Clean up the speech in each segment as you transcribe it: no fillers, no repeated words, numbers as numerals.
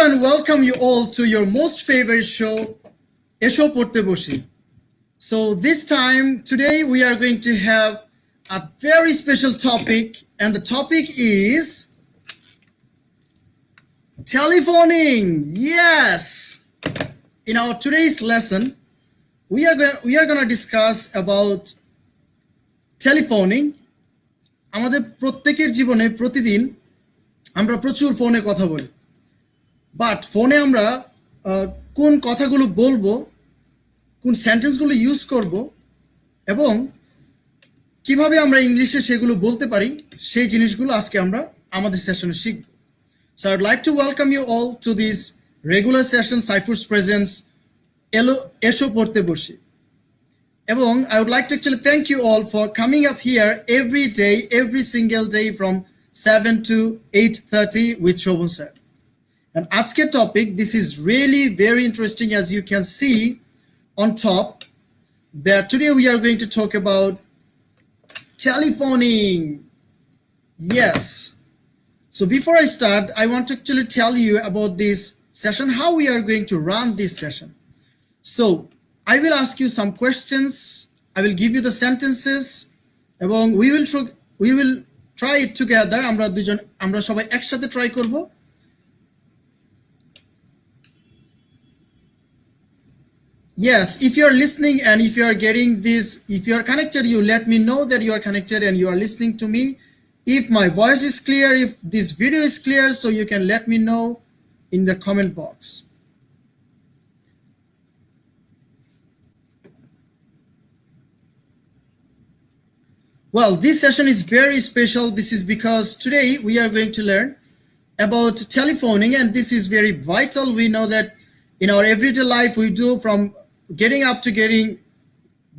and welcome you all to your most favorite show, Esho Porte Boshi. So this time, today we are going to have a very special topic, and the topic is telephoning. Yes! In our today's lesson, we are going to discuss about telephoning. আমাদের প্রত্যেকের জীবনে প্রতিদিন আমরা প্রচুর ফোনে কথা বলি, but ফোনে আমরা কোন কথাগুলো বলবো, কোন সেন্টেন্সগুলো ইউজ করব এবং কিভাবে আমরা ইংলিশে সেগুলো বলতে পারি, সেই জিনিসগুলো আজকে আমরা আমাদের সেশনে শিখব। So I would like to welcome you all to this regular session, Saifur's Presence, Esho Porte Boshi. এবং I would like to actually thank you all for coming up here every day, every single day from 7 to 8:30 with Shobhan sir. And আজকের topic, this is really very interesting, as you can see on top, that today we are going to talk about telephoning. Yes. So before I start, I want to actually tell you about this session, how we are going to run this session. So I will ask you some questions. I will give you the sentences, এবং we will try it together. আমরা সবাই একসাথে try করব। Yes, if you are listening and if you are getting this, if you are connected, you let me know that you are connected and you are listening to me. If my voice is clear, if this video is clear, so you can let me know in the comment box. Well, this session is very special. This is because today we are going to learn about telephoning, and this is very vital. We know that in our everyday life we do, from getting up to getting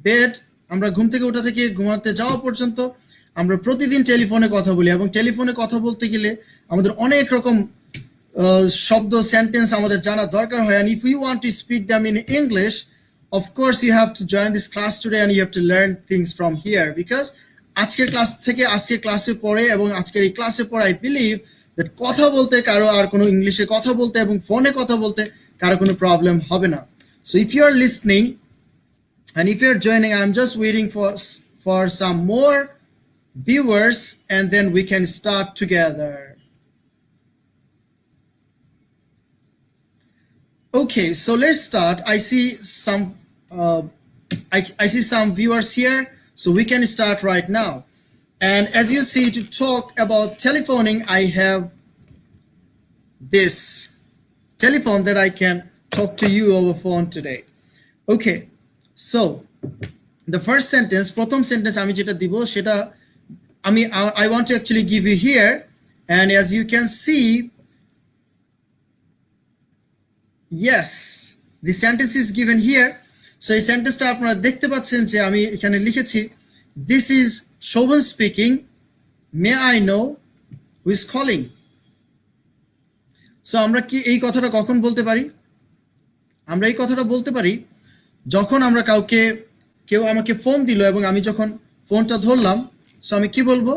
bed, আমরা ঘুম থেকে ওঠা থেকে ঘুমাতে যাওয়া পর্যন্ত আমরা প্রতিদিন টেলিফোনে কথা বলি, এবং টেলিফোনে কথা বলতে গেলে আমাদের অনেক রকম শব্দ, সেন্টেন্স আমাদের জানা দরকার হয়। And if we want to speak them in English, of course you have to join this class today and you have to learn things from here, because আজকের ক্লাস থেকে আজকের ক্লাসে পড়ে এবং আজকের এই ক্লাসে পড়ে I believe that কথা বলতে কারো আর কোনো ইংলিশে কথা বলতে এবং ফোনে কথা বলতে কারো কোনো প্রবলেম হবে না। So if you are listening and if you are joining, I'm just waiting for some more viewers and then we can start together. Okay, so let's start. I see some I see some viewers here, so we can start right now. And as you see, to talk about telephoning, I have this telephone that I can talk to you over phone today. Okay, so the first sentence, প্রথম sentence আমি যেটা দিব সেটা I want to actually give you here, and as you can see, yes, the sentence is given here. So এই সেন্টেন্সটা আপনারা দেখতে পাচ্ছেন যে আমি এখানে লিখেছি, this is Shobhan speaking, may I know who is calling. So আমরা কি এই কথাটা কখন বলতে পারি? আমরা এই কথাটা বলতে পারি যখন আমরা কেউ আমাকে ফোন দিল এবং আমি যখন ফোনটা ধরলাম, সো আমি কি বলবো?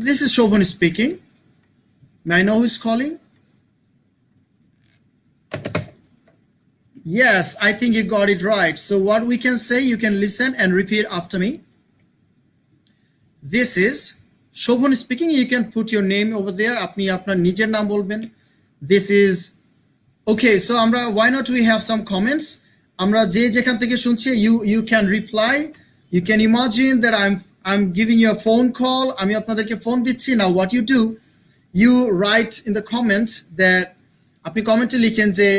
This is Shobhan speaking, may I know who is calling. Yes, I think you got it right. So what we can say, you can listen and repeat after me. This is Shobhan speaking. You can put your name over there. আপনি আপনার নিজের নাম বলবেন. This is okay. So why not we have some comments? আমরা যে যেখান থেকে শুনছি, you can reply. You can imagine that I'm giving you a phone call. আমি আপনাদেরকে ফোন দিচ্ছি. Now what you do, you write in the comment that আপনি কমেন্টে লিখেন যে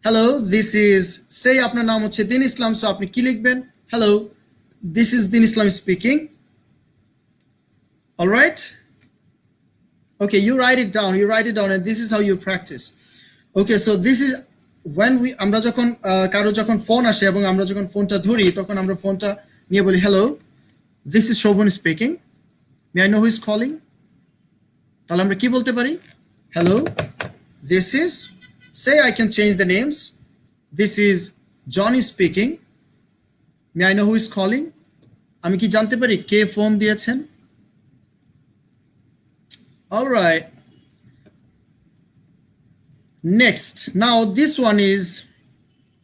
hello, this is, say আপনার নাম হচ্ছে দিন ইসলাম, so আপনি কি লিখবেন? Hello, this is Din Islam speaking. All right? Okay, you write it down, and this is how you practice. Okay, so this is when আমরা যখন কারো যখন ফোন আসে এবং আমরা যখন ফোনটা ধরি, তখন আমরা ফোনটা নিয়ে বলি, hello, this is Shobhan speaking, may I know who is calling. তাহলে আমরা কি বলতে পারি? Hello, this is, say I can change the names, this is Johnny speaking, may I know who is calling. আমি কি জানতে পারি কে ফোন দিয়েছেন? All right, Next, now this one is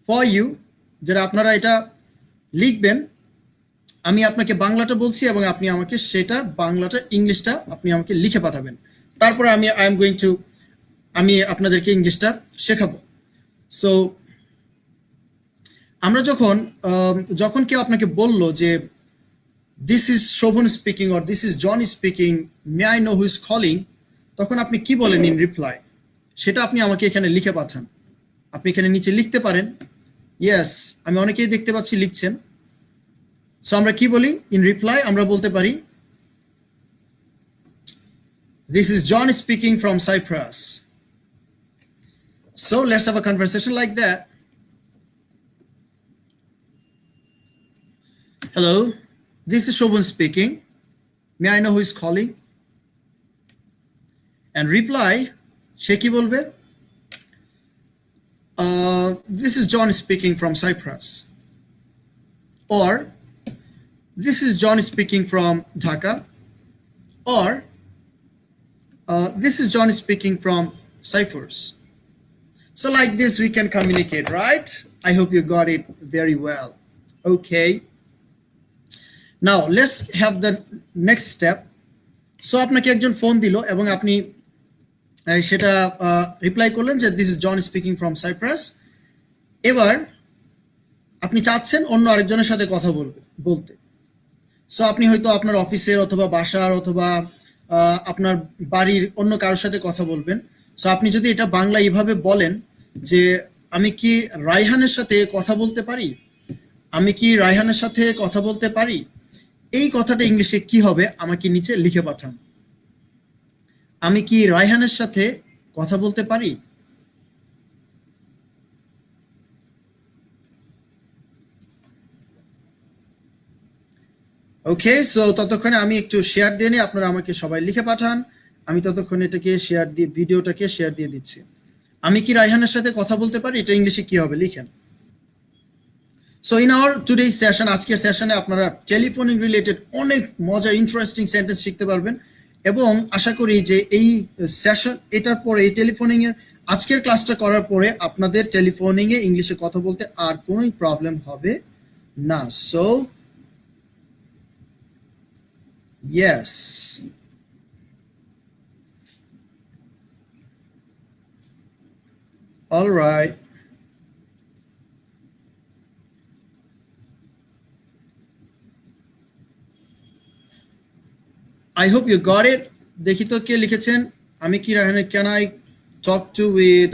for you, যারা আপনারা এটা লিখবেন, আমি আপনাকে বাংলাটা বলছি এবং আপনি আমাকে সেটা বাংলাটা ইংলিশটা আপনি আমাকে লিখে পাঠাবেন, তারপরে আমি আপনাদেরকে ইংলিশটা শেখাবো। সো আমরা যখন কেউ আপনাকে বলল যে this is Shovan speaking or this is John speaking, may I know who is calling, তখন আপনি কি বলেন ইন রিপ্লাই, সেটা আপনি আমাকে এখানে লিখে পাঠান। আপনি এখানে নিচে লিখতে পারেন। ইয়েস, আমি অনেকেই দেখতে পাচ্ছি লিখছেন। সো আমরা কি বলি ইন রিপ্লাই? আমরা বলতে পারি this is John speaking from Cyprus. So let's have a conversation like that. Hello, this is Shobhan speaking. May I know who is calling? And reply, she ki bolbe? This is John speaking from Cyprus. Or, this is John speaking from Dhaka. Or, this is John speaking from Cyprus. So like this we can communicate, right? I hope you got it very well. Okay. Now let's have the next step. So আপনাকে একজন phone দিল এবং আপনি সেটা reply করলেন যে this is John speaking from Cyprus. এবার আপনি চাচ্ছেন অন্য আরেকজনের সাথে কথা বলতে। সো আপনি হয়তো আপনার অফিসের অথবা বাসার অথবা আপনার বাড়ির অন্য কারোর সাথে কথা বলবেন। সো আপনি যদি এটা বাংলা এইভাবে বলেন যে আমি কি রায়হানের সাথে কথা বলতে পারি, আমি কি রায়হানের সাথে কথা বলতে পারি, এই কথাটা ইংলিশে কি হবে আমাকে নিচে লিখে পাঠান। আমি কি রায়হানের সাথে কথা বলতে পারি? ওকে, সো ততক্ষণে আমি একটু শেয়ার দিয়ে নিই, আপনারা আমাকে সবাই লিখে পাঠান। আমি ততক্ষণে এটাকে শেয়ার দিয়ে ভিডিওটাকে শেয়ার দিয়ে দিচ্ছি। আমি কি রায়হানের সাথে কথা বলতে পারি, এটা ইংলিশে কি হবে লিখেন। So in our today's session, আজকের সেশনে আপনারা টেলিফোনিং রিলেটেড অনেক মজার ইন্টারেস্টিং সেন্টেন্স শিখতে পারবেন এবং আশা করি যে এই সেশন এটার পরে এই টেলিফোনিং এর আজকের ক্লাসটা করার পরে আপনাদের টেলিফোনিং এ ইংলিশে কথা বলতে আর কোনো প্রবলেম হবে না। So yes, alright, I hope you got it. দেখি তো কে লিখেছেন। আমি কি রায়হানের can I talk to with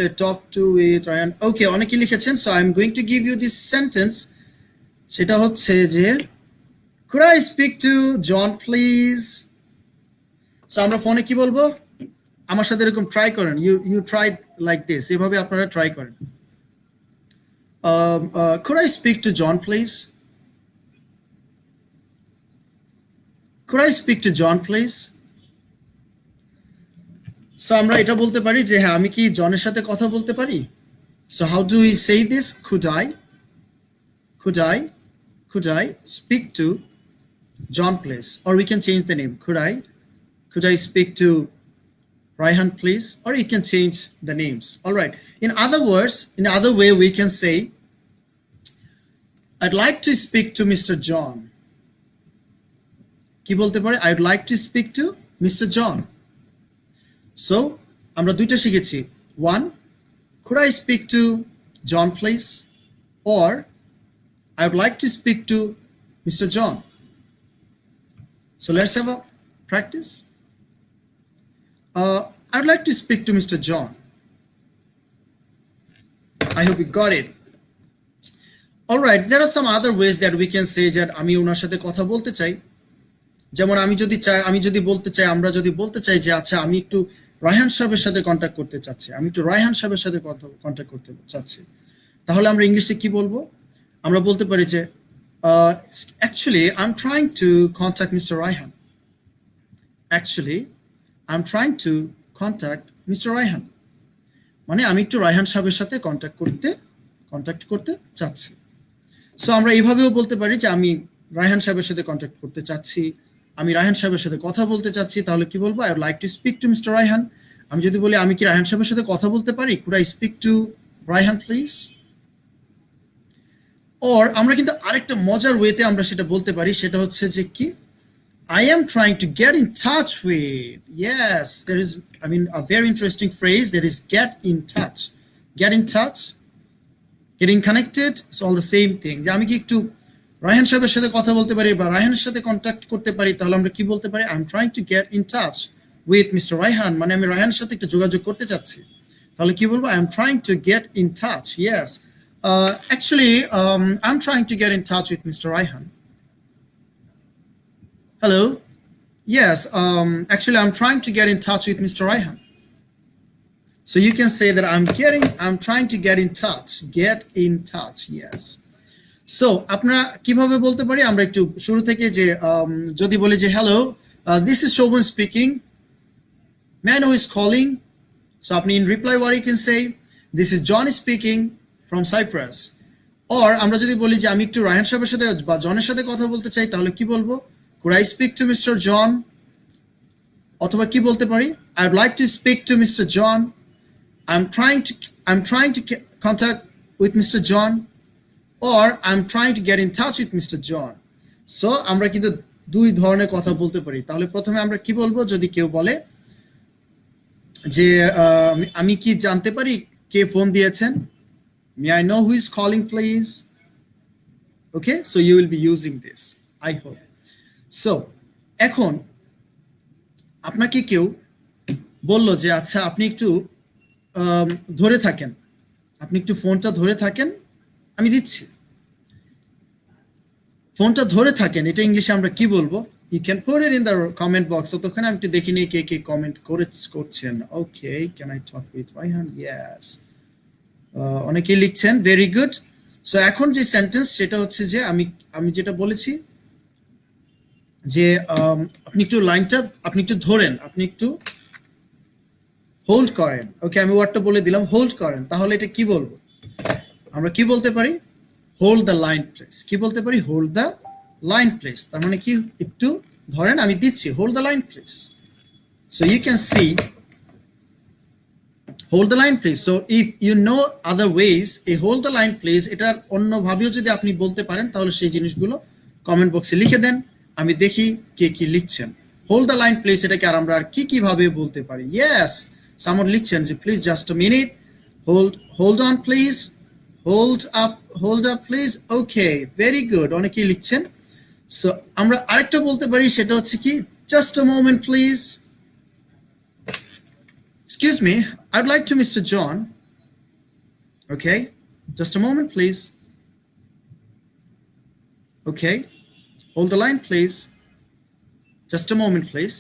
Raihan? ওকে, অনেকে লিখেছেন। So I'm going to give you this sentence. সেটা হচ্ছে যে could I speak to John please? So আমরা ফোনে কি বলবো? আমার সাথে এরকম ট্রাই করেন। You try like this. এভাবে আপনারা ট্রাই করেন। Could I speak to John please? Could I speak to John please? So আমরা এটা বলতে পারি যে হ্যাঁ আমি কি জনের সাথে কথা বলতে পারি। So how do we say this? Could I speak to John please? Or we can change the name. Could I speak to Raihan please? Or you can change the names. All right. In other way we can say I'd like to speak to Mr. John. কি বলতে পারে? I'd like to speak to Mr. John. So আমরা দুইটা শিখেছি। One, could I speak to John please? Or I would like to speak to Mr. John. So let's have a practice. I'd like to speak to Mr. John. I hope you got it. All right, there are some other ways that we can say that আমি ওনার সাথে কথা বলতে চাই। যেমন আমরা যদি বলতে চাই যে আচ্ছা আমি একটু রায়হান সাহেবের সাথে কন্ট্যাক্ট করতে চাচ্ছি, তাহলে আমরা ইংলিশে কি বলবো? আমরা বলতে পারি যে actually I'm trying to contact Mr. Raihan. মানে আমি একটু রায়হান সাহেবের সাথে কন্ট্যাক্ট করতে চাচ্ছি। সো আমরা এইভাবেও বলতে পারি যে আমি রায়হান সাহেবের সাথে কন্ট্যাক্ট করতে চাচ্ছি, আমি রায়হান সাহেবের সাথে কথা বলতে চাচ্ছি। তাহলে কি বলবো? I would like to speak to Mr. Raihan. আমি যদি বলি আমি কি রায়হান সাহেবের সাথে কথা বলতে পারি, could I speak to Rayhan please? or আমরা কিন্তু আরেকটা মজার ওয়েতে আমরা সেটা বলতে পারি, সেটা হচ্ছে যে কি I am trying to get in touch with. Yes, there is, I mean, a very interesting phrase that is get in touch. Get in touch, getting connected, it's all the same thing. যে আমি কি একটু রায়হান সাহেবের সাথে কথা বলতে পারি বা রায়হানের সাথে কন্ট্যাক্ট করতে পারি, তাহলে আমরা কি বলতে পারি? I am trying to get in touch with Mr. Rayhan, মানে আমি রায়হানের সাথে একটু যোগাযোগ করতে চাচ্ছি, তাহলে কি বলবো? I am trying to get in touch. Yes. Actually, I'm trying to get in touch with Mr. Rayhan. Hello. Yes, actually, I'm trying to get in touch with Mr. Rayhan. So you can say that I'm trying to get in touch. Get in touch, yes. So, আপনারা কিভাবে বলতে পারি? আমরা একটু শুরু থেকে যে যদি বলি যে hello, this is Shobhan speaking. May I know who is calling? So, আপনি in reply what you can say, this is John speaking from Cyprus. Or আমরা যদি বলি যে আমি একটু রায়হান সাহেবের সাথে বা জনের সাথে কথা বলতে চাই, তাহলে কি বলবো? Could I speak to Mr. John? অথবা কি বলতে পারি? I'd like to speak to Mr. John. I'm trying to contact with Mr. John, or I'm trying to get in touch with Mr. John. So আমরা কিন্তু দুই ধরনের কথা বলতে পারি। তাহলে প্রথমে আমরা কি বলবো? যদি কেউ বলে যে আমি কি জানতে পারি কে ফোন দিয়েছেন? May I know who is calling please? Okay, so you will be using this, I hope. So এখন আপনাকে কেউ বলল যে আচ্ছা আপনি একটু ধরে থাকেন, আপনি একটু ফোনটা ধরে থাকেন, আমি দিচ্ছি, ফোনটা ধরে থাকেন, এটা ইংলিশে আমরা কি বলবো? You can put it in the comment box. So তখন আমি একটু দেখি নিই কে কে কমেন্ট করছেন। Okay, can I talk with Rayhan? Yes. অনেকেই লিখছেন, ভেরি গুড। সো এখন যে সেন্টেন্স সেটা হচ্ছে যে আমি যেটা বলেছি যে আপনি একটু লাইনটা আপনি একটু ধরেন, আপনি একটু হোল্ড করেন। ওকে, আমি ওয়ার্ডটা বলে দিলাম, হোল্ড করেন। তাহলে এটা কি বলবো? আমরা কি বলতে পারি? Hold the line please. কি বলতে পারি? Hold the line please. তার মানে কি? একটু ধরেন, আমি দিচ্ছি, hold the line please. So you can see hold the line please. So if you know other ways, a hold the line please এটার অন্য ভাবেও যদি আপনি বলতে পারেন, তাহলে সেই জিনিসগুলো কমেন্ট বক্সে লিখে দেন, আমি দেখি কে কি লিখছেন। hold the line please এটাকে আর আমরা আর কি ভাবে বলতে পারি? Yes, someone লিখছেন যে please just a minute, hold on please, hold up please. Okay, very good, অনেকেই লিখছেন। সো আমরা আরেকটা বলতে পারি, সেটা হচ্ছে কি just a moment please. Excuse me, I'd like to Mr. John. Okay, just a moment, please. Okay, hold the line, please. Just a moment, please.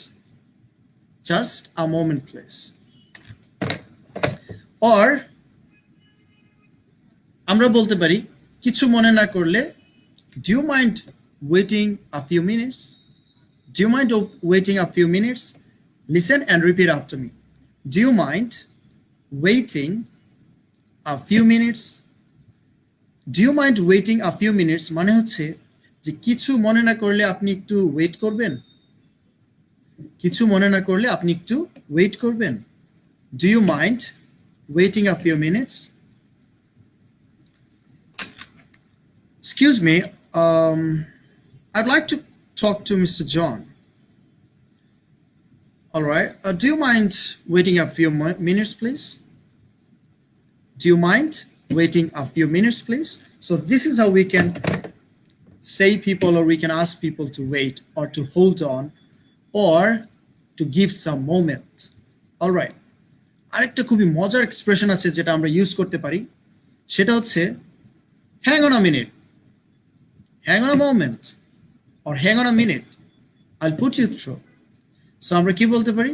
Just a moment, please. Or, আমরা বলতে পারি, কিছু মনে না করলে, do you mind waiting a few minutes? Do you mind waiting a few minutes? Listen and repeat after me. Do you mind waiting a few minutes? Do you mind waiting a few minutes? মানে হচ্ছে যে কিছু মনে না করলে আপনি একটু wait করবেন, কিছু মনে না করলে আপনি একটু ওয়েট করবেন। Do you mind waiting a few minutes? Excuse me, I'd like to talk to Mr. John. All right. Do you mind waiting a few minutes, please? Do you mind waiting a few minutes, please? So this is how we can say people, or we can ask people to wait, or to hold on, or to give some moment. All right. আরেকটা খুবই মজার expression আছে যেটা আমরা use করতে পারি, সেটা হচ্ছে hang on a minute, hang on a moment, or hang on a minute, I'll put you through. So আমরা কি বলতে পারি?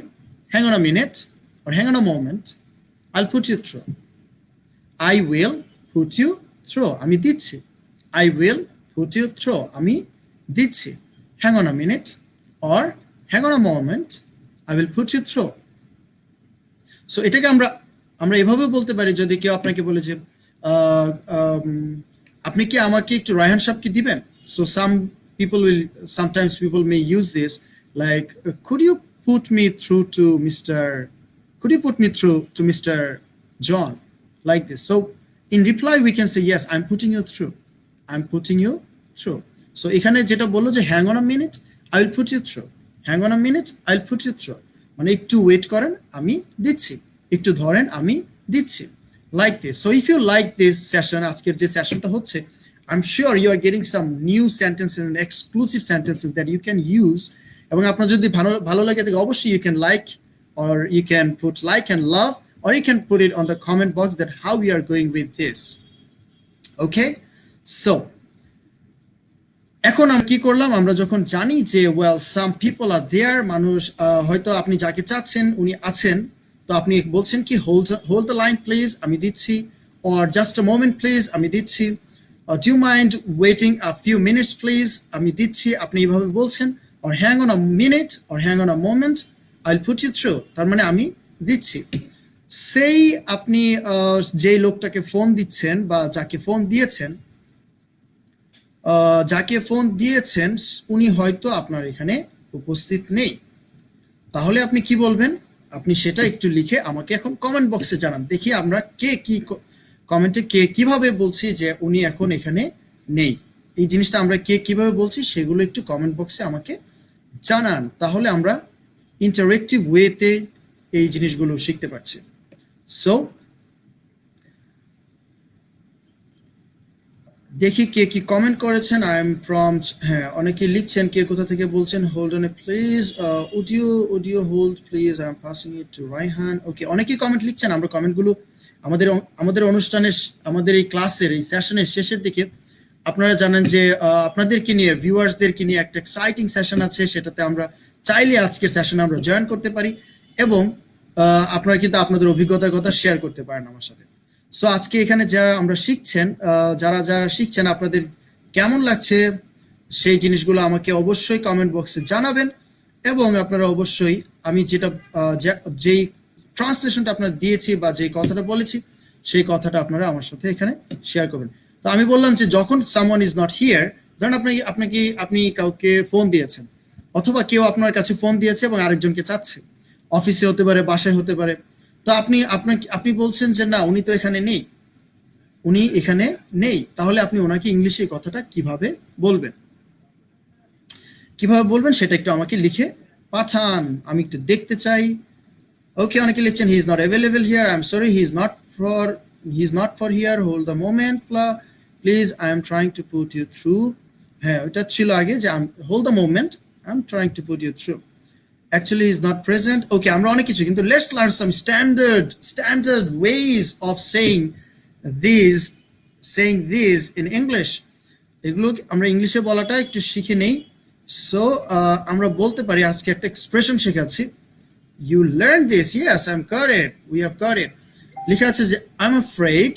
hang on a minute, or hang on a moment, I'll put you through. I will put you through, আমি দিচ্ছি। I will put you through, আমি দিচ্ছি। hang on a minute, or hang on a moment, I will put you through. So এটাকে আমরা এভাবে বলতে পারি, যদি কেউ আপনাকে বলে যে আপনি কি আমাকে একটু রায়হান সাহেবকে দিবেন? So sometimes people may use this, like, could you put me through to Mr. could you put me through to Mr. John, like this. So in reply we can say, yes, I'm putting you through, I'm putting you through. So এখানে যেটা বললো যে hang on a minute, I will put you through, hang on a minute, I'll put you through, মানে একটু wait করেন আমি দিচ্ছি, একটু ধরেন আমি দিচ্ছি, like this. So if you like this session, আজকের যে সেশনটা হচ্ছে, I'm sure you are getting some new sentences and exclusive sentences that you can use. এবং আপনার যদি ভালো লাগে তাহলে অবশ্যই you can like, or you can put like and love, or you can put it on the comment box that how we are going with this. Okay, so এখন আমরা কি করলাম, আমরা যখন জানি যে well some people are there, মানুষ হয়তো আপনি যাকে চাচ্ছেন উনি আছেন, তো আপনি বলছেন কি hold the line please, আমি দিচ্ছি, or just a moment please, আমি দিচ্ছি, do you mind waiting a few minutes please, আমি দিচ্ছি, আপনি এইভাবে বলছেন, or hang on a minute, or hang on a moment, I'll put you through, তার মানে আমি দিচ্ছি। সেই আপনি যে লোকটাকে ফোন দিচ্ছেন বা যাকে ফোন দিয়েছেন উনি হয়তো আপনার এখানে উপস্থিত নেই, তাহলে আপনি কি বলবেন, আপনি সেটা একটু লিখে আমাকে এখন কমেন্ট বক্সে জানান, দেখি আমরা কে কি কমেন্টে কে কিভাবে বলছি যে উনি এখন এখানে নেই, এই জিনিসটা আমরা কে কিভাবে বলছি সেগুলো একটু কমেন্ট বক্সে আমাকে জানান, তাহলে আমরা ইন্টারেক্টিভ ওয়েতে এই জিনিসগুলো শিখতে পারছি। সো দেখি কে কি কমেন্ট করেছেন। আই এম ফ্রম, হ্যাঁ অনেকে লিখছেন, কে কোথা থেকে বলছেন, hold on a please, audio hold please, I am passing it to Raihan. Okay, অনেকেই কমেন্ট লিখছেন, আমরা কমেন্টগুলো আমাদের অনুষ্ঠানের, আমাদের এই ক্লাসের এই সেশনের শেষের দিকে আপনারা জানেন যে আপনাদেরকে নিয়ে, ভিউয়ার্সদেরকে নিয়ে একটা এক্সাইটিং সেশন আছে, সেটাতে আমরা চাইলে আজকের সেশনে আমরা জয়েন করতে পারি এবং আপনারা কিন্তু আপনাদের অভিজ্ঞতার কথা শেয়ার করতে পারেন আমার সাথে। সো আজকে এখানে যারা আমরা শিখছেন, যারা শিখছেন, আপনাদের কেমন লাগছে সেই জিনিসগুলো আমাকে অবশ্যই কমেন্ট বক্সে জানাবেন, এবং আপনারা অবশ্যই আমি যেই ট্রান্সলেশনটা আপনার দিয়েছি বা যেই কথাটা বলেছি সেই কথাটা আপনারা আমার সাথে এখানে শেয়ার করবেন। তো আমি বললাম যে যখন সামওয়ান ইজ নট হিয়ার, ধরেন আপনি কাউকে ফোন দিয়েছেন, অথবা কেউ আপনার কাছে ফোন দিয়েছে এবং আরেকজনকে চাচ্ছে, অফিসে হতে পারে, বাসায় হতে পারে, তো আপনি বলছেন যে না উনি তো এখানে নেই, তাহলে আপনি ওনাকে ইংলিশে কথাটা কিভাবে বলবেন সেটা একটু আমাকে লিখে পাঠান, আমি একটু দেখতে চাই। ওকে, অনেকে লিখছেন he is not available here, I am sorry, he is not for here, hold the moment please, I am trying to put you through. হ্যাঁ, ওটা ছিল আগে যে hold the moment, I am trying to put you through. Actually is not present. Okay, আমরা অনেক কিছু, কিন্তু let's learn some standard ways of saying this in English. এগুলো আমরা ইংলিশে বলাটা একটু শিখে নেই। সো আমরা বলতে পারি, আজকে একটা এক্সপ্রেশন শেখাচ্ছি। You learned this? Yes, we have got it. লেখা আছে যে I'm afraid,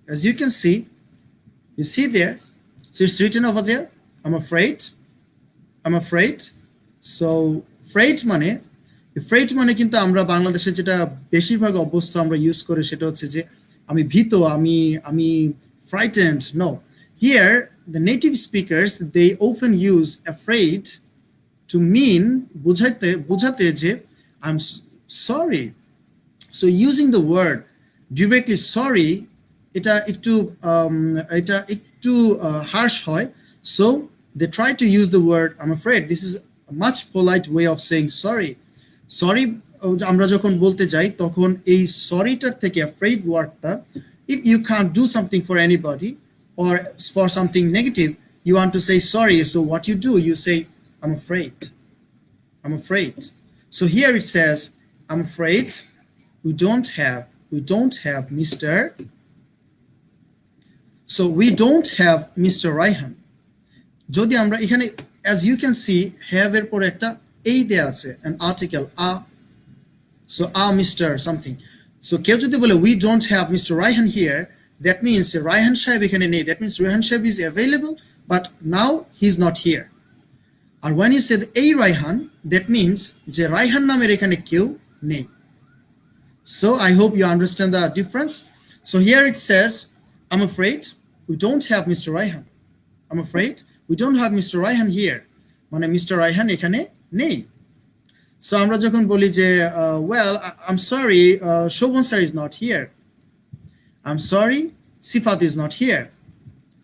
as you can see, you see there, so it's written over there, I'm afraid. So freight মানে কিন্তু আমরা বাংলাদেশে যেটা বেশিরভাগ অভ্যস্ত আমরা ইউজ করে সেটা হচ্ছে যে আমি ভীত, আমি frightened. No, here the native speakers, they often use afraid to mean বুঝাতে যে I'm sorry. So using the word directly sorry, এটা একটু harsh হয়, so they try to use the word I'm afraid. This is a much polite way of saying sorry. আমরা যখন বলতে যাই তখন এই সরিটার থেকে afraid ওয়ার্ডটা, if you can't do something for anybody or for something negative, you want to say sorry, so what you do, you say I'm afraid. So here it says I'm afraid we don't have Mr. So we don't have Mr. Raihan. যদি আমরা এখানে, as you can see, have এর পরে একটা এই দেয়া আছে, an article so Mr. something. So কেউ যদি বলে we don't have Mr. Raihan here, that means Raihan সাহেব এখানে নেই, that means Raihan সাহেব is available but now he's not here. R when you say a Raihan, that means যে Raihan namer এখানে কেউ নেই. So I hope you understand the difference. So here it says I'm afraid we don't have Mr. Raihan. I'm afraid we don't have Mr. Raihan here. মানে Mr. Raihan এখানে নেই. So আমরা যখন বলি যে well I'm sorry Shobhan sir is not here, I'm sorry Sifat is not here.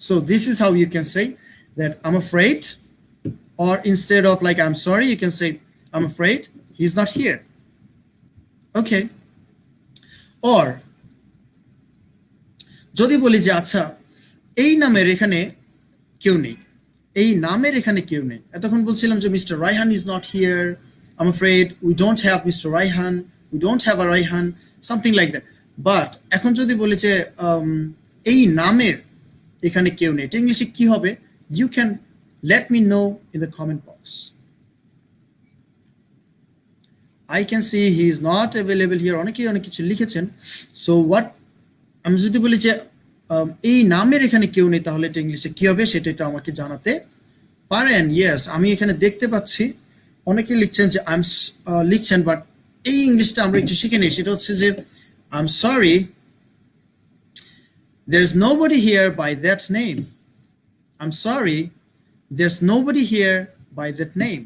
So this is how you can say that I'm afraid, or instead of like I'm sorry you can say I'm afraid he's not here. Okay. Or যদি বলি যে আচ্ছা এই নামের এখানে কেউ নেই, এই নামের এখানে কেউ নেই, এতক্ষণ বলছিলাম যে mister Raihan is not here, I am afraid we don't have mister Raihan, we don't have a Raihan, something like that. But এখন যদি বলি যে এই নামের এখানে কেউ নেই, এটা ইংলিশে কি হবে? You can let me know in the comment box. I can see he is not available here. অনেকেই অনেক কিছু লিখেছেন। সো হোয়াট, আমি যদি বলি যে এই নামের এখানে কেউ নেই, তাহলে এটা ইংলিশে কি হবে সেটা এটা আমাকে জানাতে পারেন। ইয়েস, আমি এখানে দেখতে পাচ্ছি অনেকে লিখছেন যে আই এম লিখছেন, বাট এই ইংলিশটা আমরা একটু শিখে নিই। সেটা হচ্ছে যে I am sorry there is nobody here by that name. I'm sorry there's nobody here by that name.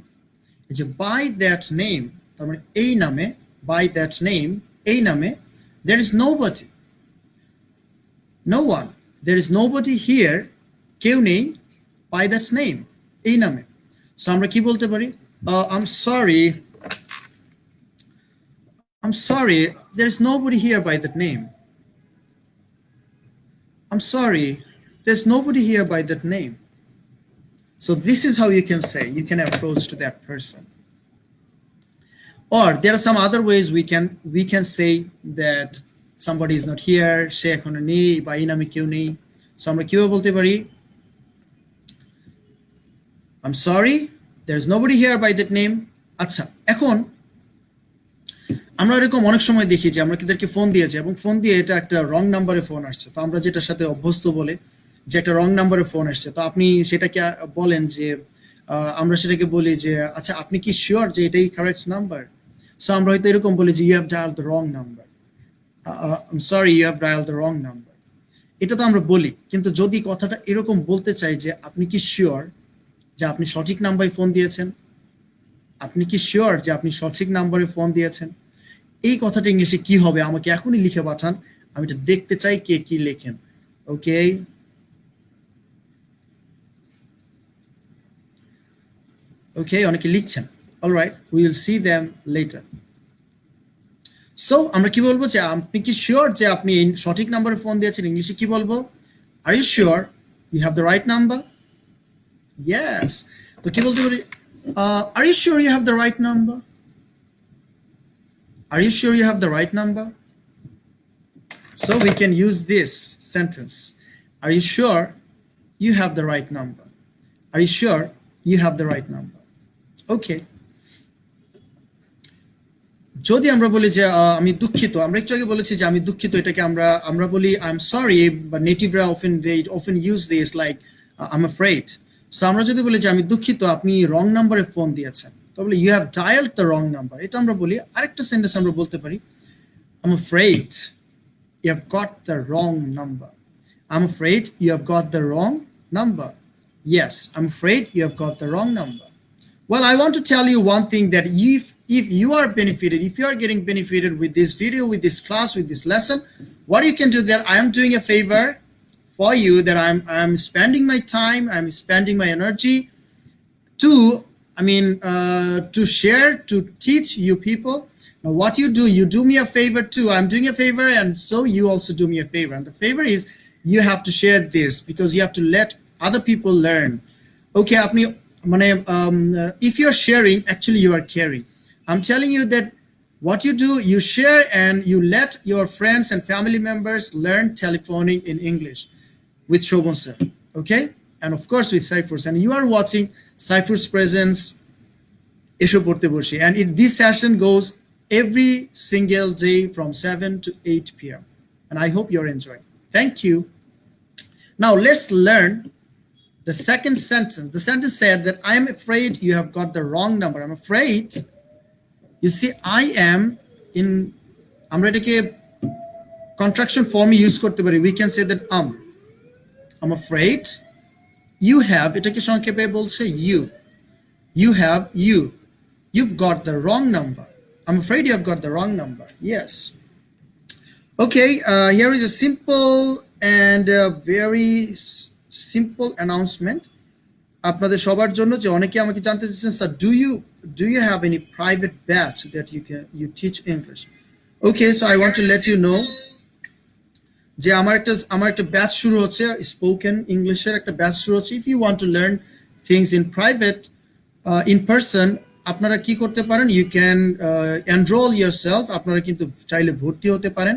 এই যে by that name, তার মানে এই নামে, by that name, এই নামে, there is nobody, no one, there is nobody here, কেউ নেই, by that name, এই নামে। সো আমরা কি বলতে পারি? I'm sorry there is nobody here by that name. I'm sorry there's nobody here by that name. So this is how you can say, you can approach to that person. Or there are some other ways we can say that somebody is not here, she এখনো নেই বা এই নামে কেউ নেই। So আমরা কিভাবে বলতে পারি? I'm sorry there's nobody here by that name. আচ্ছা, এখন আমরা এরকম অনেক সময় দেখি যে আমরা কিদেরকে ফোন দিয়েছি এবং ফোন দিয়ে এটা একটা রং নাম্বারে ফোন আসছে, তো আমরা যেটার সাথে অভ্যস্ত বলে যে একটা রং নাম্বারে ফোন আসছে, তো আপনি সেটাকে বলেন যে আমরা সেটাকে বলি যে আচ্ছা আপনি কি শিওর যে এটাই কারেক্ট নাম্বার? সো আমরা হয়তো এরকম বলি যে you have dialled the wrong number, I am sorry you have dialled the wrong number. এটা তো আমরা বলি, কিন্তু যদি কথাটা এরকম বলতে চাই যে আপনি কি শিওর যে আপনি সঠিক নাম্বারে ফোন দিয়েছেন, আপনি কি শিওর যে আপনি সঠিক নাম্বারে ফোন দিয়েছেন, এই কথাটা ইংলিশে কি হবে আমাকে এখনই লিখে পাঠান, আমি এটা দেখতে চাই কে কি লেখেন। ওকে, ওকে, অনেকে লিখছেন। Alright, we will see them letter. So আমরা কি বলবো যে আপনি কি শিওর যে আপনি সঠিক নাম্বারে ফোন দিয়েছেন, ইংলিশে কি বলবো? Are you sure you have the right number? Yes. তো কি বলতে পারি? Are you sure you have the right number? Are you sure you have the right number? So we can use this sentence. Are you sure you have the right number? Are you sure you have the right number? Okay. যদি আমরা বলি যে আমি দুঃখিত, আমরা একটু আগে বলেছি যে আমি দুঃখিত, এটাকে আমরা বলি I'm sorry, but nativeরা often use this like I'm afraid. So আমরা যদি বলি যে আমি দুঃখিত আপনি রং নাম্বারে ফোন দিয়েছেন, তাহলে you have dialed the wrong number, এটা আমরা বলি। আরেকটা সেন্টেন্স আমরা বলতে পারি I'm afraid you have got the wrong number. I'm afraid you have got the wrong number. Yes, I'm afraid you have got the wrong number. Well, I want to tell you one thing, that if you are benefited, if you are getting benefited with this video, with this class, with this lesson, what you can do, that I am doing a favor for you, that I'm spending my time, I'm spending my energy to share, to teach you people. Now what you do me a favor too. I'm doing a favor, and so you also do me a favor. And the favor is you have to share this, because you have to let other people learn. Okay, apni if you're sharing, actually you are caring. I'm telling you that what you do, you share and you let your friends and family members learn telephoning in English with Shobhan sir. Okay, and of course with Cyphers, and you are watching Cyphers Presence Esho Porte Boshi, and this session goes every single day from 7 to 8 p.m. and I hope you're enjoying. Thank you. Now let's learn the second sentence. The sentence said that I am afraid you have got the wrong number. I'm afraid, you see, I am in, আমরা এটাকে contraction form use করতে পারি। We can say that I'm afraid you have, এটাকে সংক্ষেপে বলছে you have, You've got the wrong number. I'm afraid you've got the wrong number. Yes. Okay, here is a simple and very simple announcement. আপনাদের সবার জন্য যে অনেকে আমাকে জানতে চাচ্ছেন sir do you have any private batch that you teach English? Okay, so I want to let you know যে আমার একটা ব্যাচ শুরু হচ্ছে স্পোকেন ইংলিশের একটা ব্যাচ শুরু হচ্ছে। If you want to learn things in private in person, আপনারা কি করতে পারেন, ইউ ক্যান এনরোল ইয়ারসেলফ। আপনারা কিন্তু চাইলে ভর্তি হতে পারেন।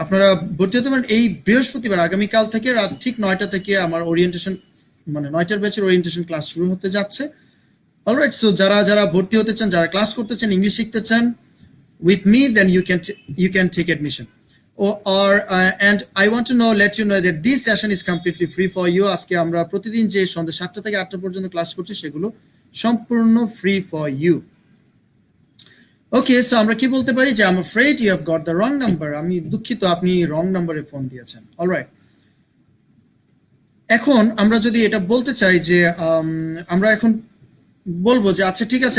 আপনারা ভর্তি হতে পারেন এই বৃহস্পতিবার আগামীকাল থেকে রাত ঠিক 9টা থেকে আমার ওরিয়েন্টেশন মানে 9টার ব্যাচের ওরিয়েন্টেশন ক্লাস শুরু হতে যাচ্ছে। অলরাইট, সো যারা ভর্তি হতে চান, যারা ক্লাস করতে চান, ইংলিশ শিখতে চান with me, then you can take admission. And I want to let you know that this session is completely free for you. আজকে আমরা প্রতিদিন যে সন্ধ্যা 7টা থেকে 8টা পর্যন্ত ক্লাস করছি সেগুলো সম্পূর্ণ free for you. Okay, so আমরা কি বলতে পারি যে I'm afraid you have got the wrong number. আমি দুঃখিত, আপনি রং নাম্বারে ফোন দিয়েছেন। অলরাইট, এখন আমরা যদি এটা বলতে চাই যে আমরা এখন বলবো যে আচ্ছা ঠিক আছে,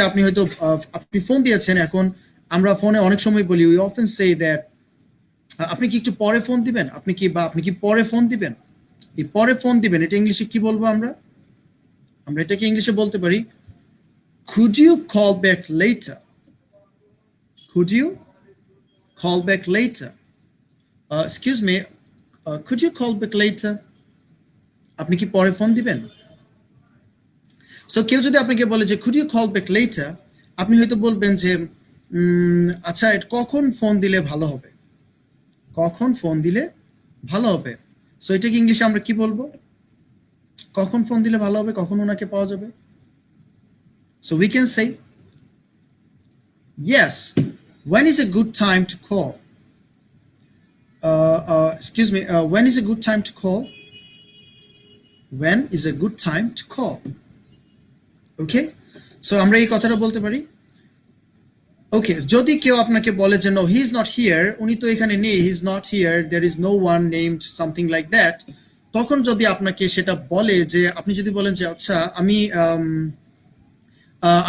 আপনি ফোন দিয়েছেন। এখন আমরা ফোনে অনেক সময় বলি, we often say that আপনি কি একটু পরে ফোন দিবেন, আপনি কি পরে ফোন দিবেন। এই পরে ফোন দিবেন এটা ইংলিশে কি বলবো আমরা এটাকে ইংলিশে বলতে পারি could you call back later. Could you call back later? Excuse me, could you call back later? আপনি কি পরে ফোন দিবেন। সো কেউ যদি আপনাকে বলে যে could you call back later, আপনি হয়তো বলবেন যে আচ্ছা কখন ফোন দিলে ভালো হবে, কখন ফোন দিলে ভালো হবে। সো এটাকে ইংলিশে আমরা কি বলবো, কখন ফোন দিলে ভালো হবে, কখন ওনাকে পাওয়া যাবে। So we can say yes, when is a good time to call? Excuse me, when is a good time to call? When is a good time to call? Okay, so আমরা এই কথাটা বলতে পারি। ওকে, যদি কেউ আপনাকে বলে যে no he is not here, উনি তো এখানে নেই, he is not here, there is no one named something like that, তখন যদি আপনাকে সেটা বলে যে আপনি যদি বলেন যে আচ্ছা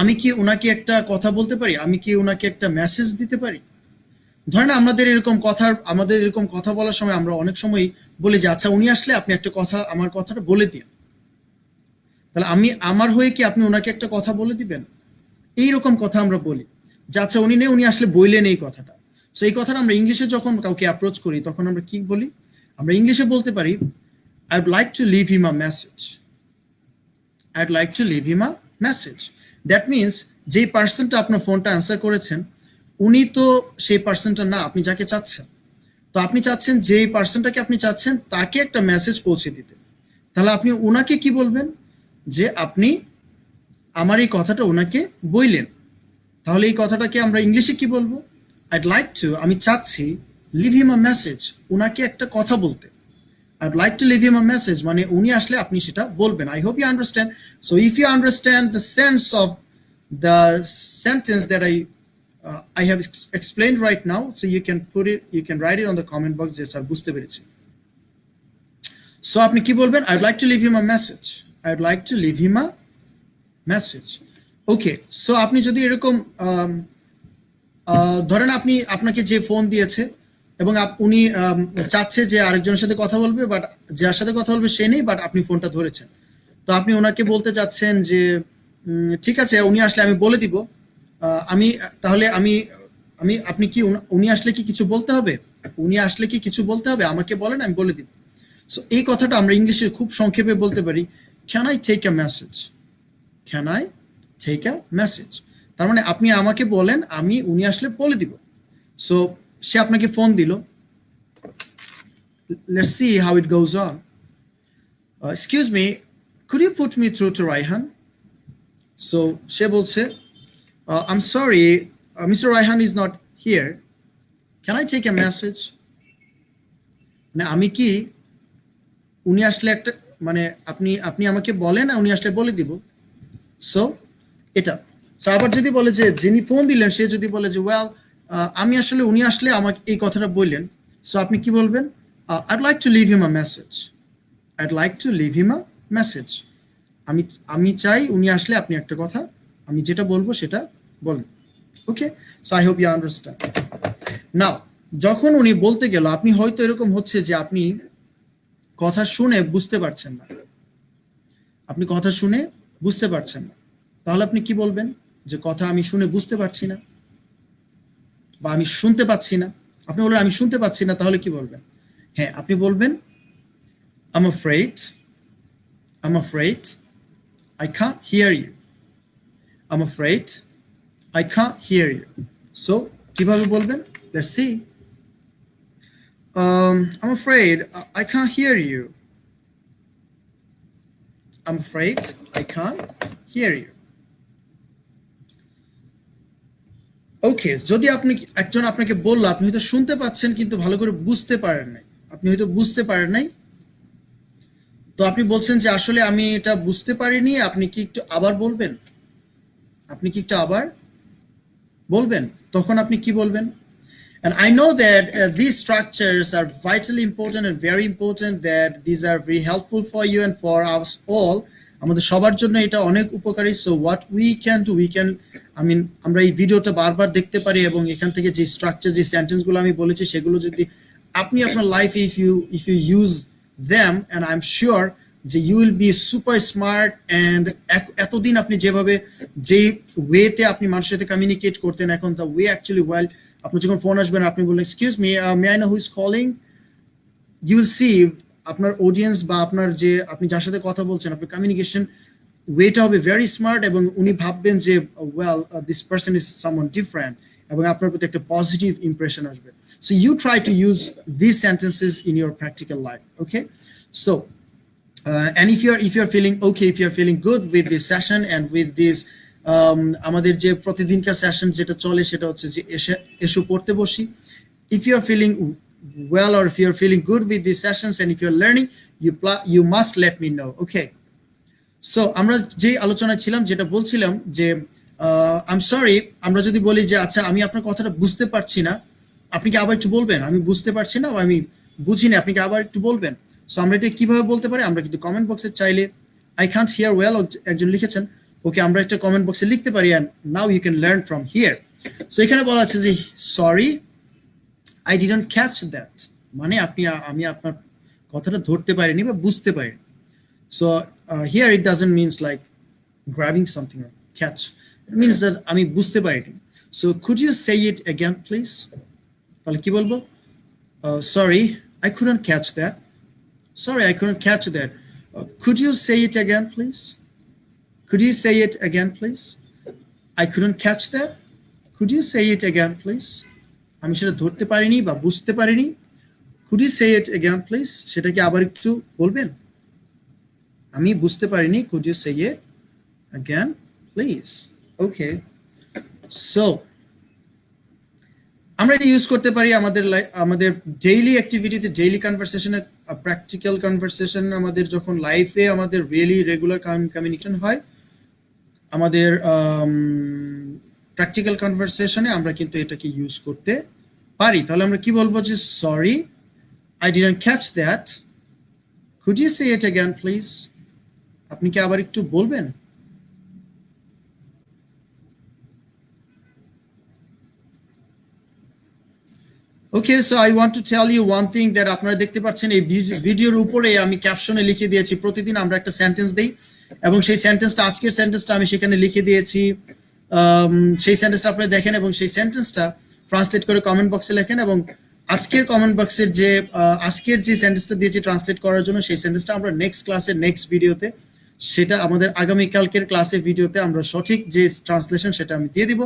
আমি কি ওনাকে একটা কথা বলতে পারি, আমি কি ওনাকে একটা মেসেজ দিতে পারি। ধরেন আমাদের এরকম কথা বলার সময় আমরা অনেক সময় বলি যে আচ্ছা উনি আসলে আপনি একটা কথা আমার কথাটা বলে দিন। তাহলে আমার হয়ে কি আপনি ওনাকে একটা কথা বলে দিবেন, এইরকম কথা আমরা বলি যে আচ্ছা উনি নেই, উনি আসলে বললেন এই কথাটা। সো এই কথাটা আমরা ইংলিশে যখন কাউকে অ্যাপ্রোচ করি তখন আমরা কি বলি, আমরা ইংলিশে বলতে পারি I would like to leave him a message. I'd like to leave him a message. That means যে পার্সনটা আপনার ফোনটা অ্যান্সার করেছেন উনি তো সেই পার্সনটা না আপনি যাকে চাচ্ছেন। তো আপনি চাচ্ছেন যে পার্সনটাকে আপনি চাচ্ছেন তাকে একটা মেসেজ পৌঁছে দিতে। তাহলে আপনি ওনাকে কি বলবেন যে আপনি আমার এই কথাটা ওনাকে বললেন। তাহলে এই কথাটাকে আমরা ইংলিশে কি বলবো, I'd like to, আমি চাচ্ছি, leave him a message, ওনাকে একটা কথা বলতে। I'd like to leave him a message মানে উনি আসলে আপনি সেটা বলবেন। I hope you understand. So if you understand the sense of the sentence that I have explained right now, so you can write it on the comment box যে sir বুঝতে পেরেছি। So আপনি কি বলবেন, I'd like to leave him a message. I'd like to leave him a message. Okay, so আপনি যদি এরকম ধরেন আপনাকে যে ফোন দিয়েছে এবং উনি চাচ্ছে যে আরেকজনের সাথে কথা বলবে, বাট যার সাথে কথা বলবে সে নেই, বাট আপনি ফোনটা ধরেছেন। তো আপনি ওনাকে বলতে চাচ্ছেন যে ঠিক আছে উনি আসলে আমি বলে দিব। আপনি কি উনি আসলে কি কিছু বলতে হবে, আমাকে বলেন আমি বলে দিব। সো এই কথাটা আমরা ইংলিশে খুব সংক্ষেপে বলতে পারি can I take a message, can I take a message. তার মানে আপনি আমাকে বলেন উনি আসলে বলে দিব। সো সে আপনাকে ফোন দিল, let's see how it goes on. Excuse me, could you put me through to Raihan. So সে বলছে I am sorry mister Raihan is not here, can I take a message. মানে আমি কি উনি আসলে একটা মানে আপনি আমাকে বলেন উনি আসলে বলে দিব। সো এটা আবার যদি বলে যে যিনি ফোন দিলেন সে যদি বলে যে ওয়েল উনি আসলে আমাকে এই কথাটা বললেন, সো আপনি কি বলবেন, I'd like to leave him a message. I'd like to leave him a message. আমি চাই উনি আসলে আপনি একটা কথা আমি যেটা বলবো সেটা বলেন। Okay, so I hope you understand. Now যখন উনি বলতে গেল, আপনি হয়তো এরকম হচ্ছে যে আপনি কথা শুনে বুঝতে পারছেন না, আপনি কথা শুনে বুঝতে পারছেন না, তাহলে আপনি কি বলবেন? যে কথা আমি শুনে বুঝতে পারছি না বা আমি শুনতে পাচ্ছি না। আপনি বললেন আমি শুনতে পাচ্ছি না, তাহলে কি বলবেন? হ্যাঁ, আপনি বলবেন I'm afraid, I'm afraid I can't hear you. I'm afraid I can't hear you. So কিভাবে বলবেন? Let's see. I'm afraid I can't hear you. I'm afraid I can't hear you. ওকে, যদি আপনি একজন আপনাকে বললো, আপনি হয়তো শুনতে পাচ্ছেন কিন্তু ভালো করে বুঝতে পারেন নাই, আপনি হয়তো বুঝতে পারেন নাই, তো আপনি বলছেন যে আসলে আমি এটা বুঝতে পারিনি, আপনি কি একটু আবার বলবেন? আপনি কি একটু আবার বলবেন? তখন আপনি কি বলবেন? And I know that these structures are vitally important and very important, that these are very helpful for you and for us all. আমাদের সবার জন্য এটা অনেক উপকারী। So what we can do, we can, আমরা এই ভিডিওটা বারবার দেখতে পারি এবং এখান থেকে যে স্ট্রাকচার, যে সেন্টেন্সগুলো আমি বলেছি সেগুলো যদি আপনি আপনার লাইফে if you use them, and I'm sure যে you will be super smart, and এতদিন আপনি যেভাবে যে ওয়েতে আপনি মানুষের সাথে কমিউনিকেট করতেন, এখন the way actually well, আপনি যখন ফোন আসবেন আপনি বললেন excuse me, may I know who is calling, you will see আপনার অডিয়েন্স বা আপনার যে আপনি যার সাথে কথা বলছেন, আপনার কমিউনিকেশন ওয়েটা হবে ভেরি স্মার্ট, এবং উনি ভাববেন যে well this person is someone different, এবং আপনার প্রতি একটা পজিটিভ ইমপ্রেশন আসবে। So you try to use this sentences in your practical life. Okay, so and if you're feeling okay, if you're feeling good with this session and with this আমাদের যে প্রতিদিনকার session যেটা চলে সেটা হচ্ছে যে এসো পড়তে বসি, if you're feeling well or if you're feeling good with these sessions and if you're learning, you must let me know. Okay, so আমরা যে আলোচনা ছিলাম, যেটা বলছিলাম যে আই এম সরি, আমরা যদি বলি যে আচ্ছা আমি আপনার কথাটা বুঝতে পারছি না, আপনি কি আবার একটু বলবেন? আমি বুঝতে পারছি না বা আমি বুঝিনি, আপনি কি আবার একটু বলবেন? সো আমরা এটা কিভাবে বলতে পারি? আমরা কিন্তু কমেন্ট বক্সে চাইলে আই কান্ট হিয়ার ওয়েল একজন লিখেছেন, ওকে, আমরা একটা কমেন্ট বক্সে লিখতে পারি, and now you can learn from here. So এখানে বলা আছে যে sorry I didn't catch that, মানে আমি আপনার কথাটা ধরতে পারিনি বা বুঝতে পারিনি। So here it doesn't means like grabbing something or catch. It means that আমি বুঝতে পারিনি। So could you say it again, please? তাহলে কি বলবো? Sorry, I couldn't catch that. Sorry, I couldn't catch that. Could you say it again, please? Could you say it again, please? I couldn't catch that. Could you say it again, please? আমি সেটা ধরতে পারিনি বা বুঝতে পারিনি। Could you say it again, please? সেটা কি আবার একটু বলবেন? আমি বুঝতে পারিনি, could you say it again, please? Okay, so আমরা এটা ইউজ করতে পারি আমাদের ডেইলি অ্যাক্টিভিটিতে, ডেইলি কনভারসেশনে, প্র্যাকটিক্যাল কনভারসেশন, আমাদের যখন লাইফে আমাদের রিয়েলি রেগুলার কমিউনিকেশন হয়, আমাদের প্র্যাকটিক্যাল কনভারসেশনে আমরা কিন্তু এটাকে ইউজ করতে পারি। তাহলে আমরা কি বলবো? যে sorry I didn't catch that, could you say it again please? আপনি কি আবার একটু বলবেন? Okay, so I want to tell you one thing, that আপনারা দেখতে পাচ্ছেন এই ভিডিওর উপরে আমি ক্যাপশনে লিখে দিয়েছি প্রতিদিন আমরা একটা সেন্টেন্স দেই, এবং সেই সেন্টেন্সটা, আজকের সেন্টেন্সটা আমি সেখানে লিখে দিয়েছি। সেই সেন্টেন্সটা আপনারা দেখেন এবং সেই সেন্টেন্সটা ট্রান্সলেট করে কমেন্ট বক্সে লেখেন, এবং আজকের কমেন্ট বক্সের যে আজকের যে সেন্টেন্সটা দিয়েছি ট্রান্সলেট করার জন্য, সেই সেন্টেন্সটা আমরা নেক্সট ক্লাসে, নেক্সট ভিডিওতে, সেটা আমাদের আগামীকালকের ক্লাসে ভিডিওতে আমরা সঠিক যে ট্রান্সলেশন সেটা আমি দিয়ে দিব।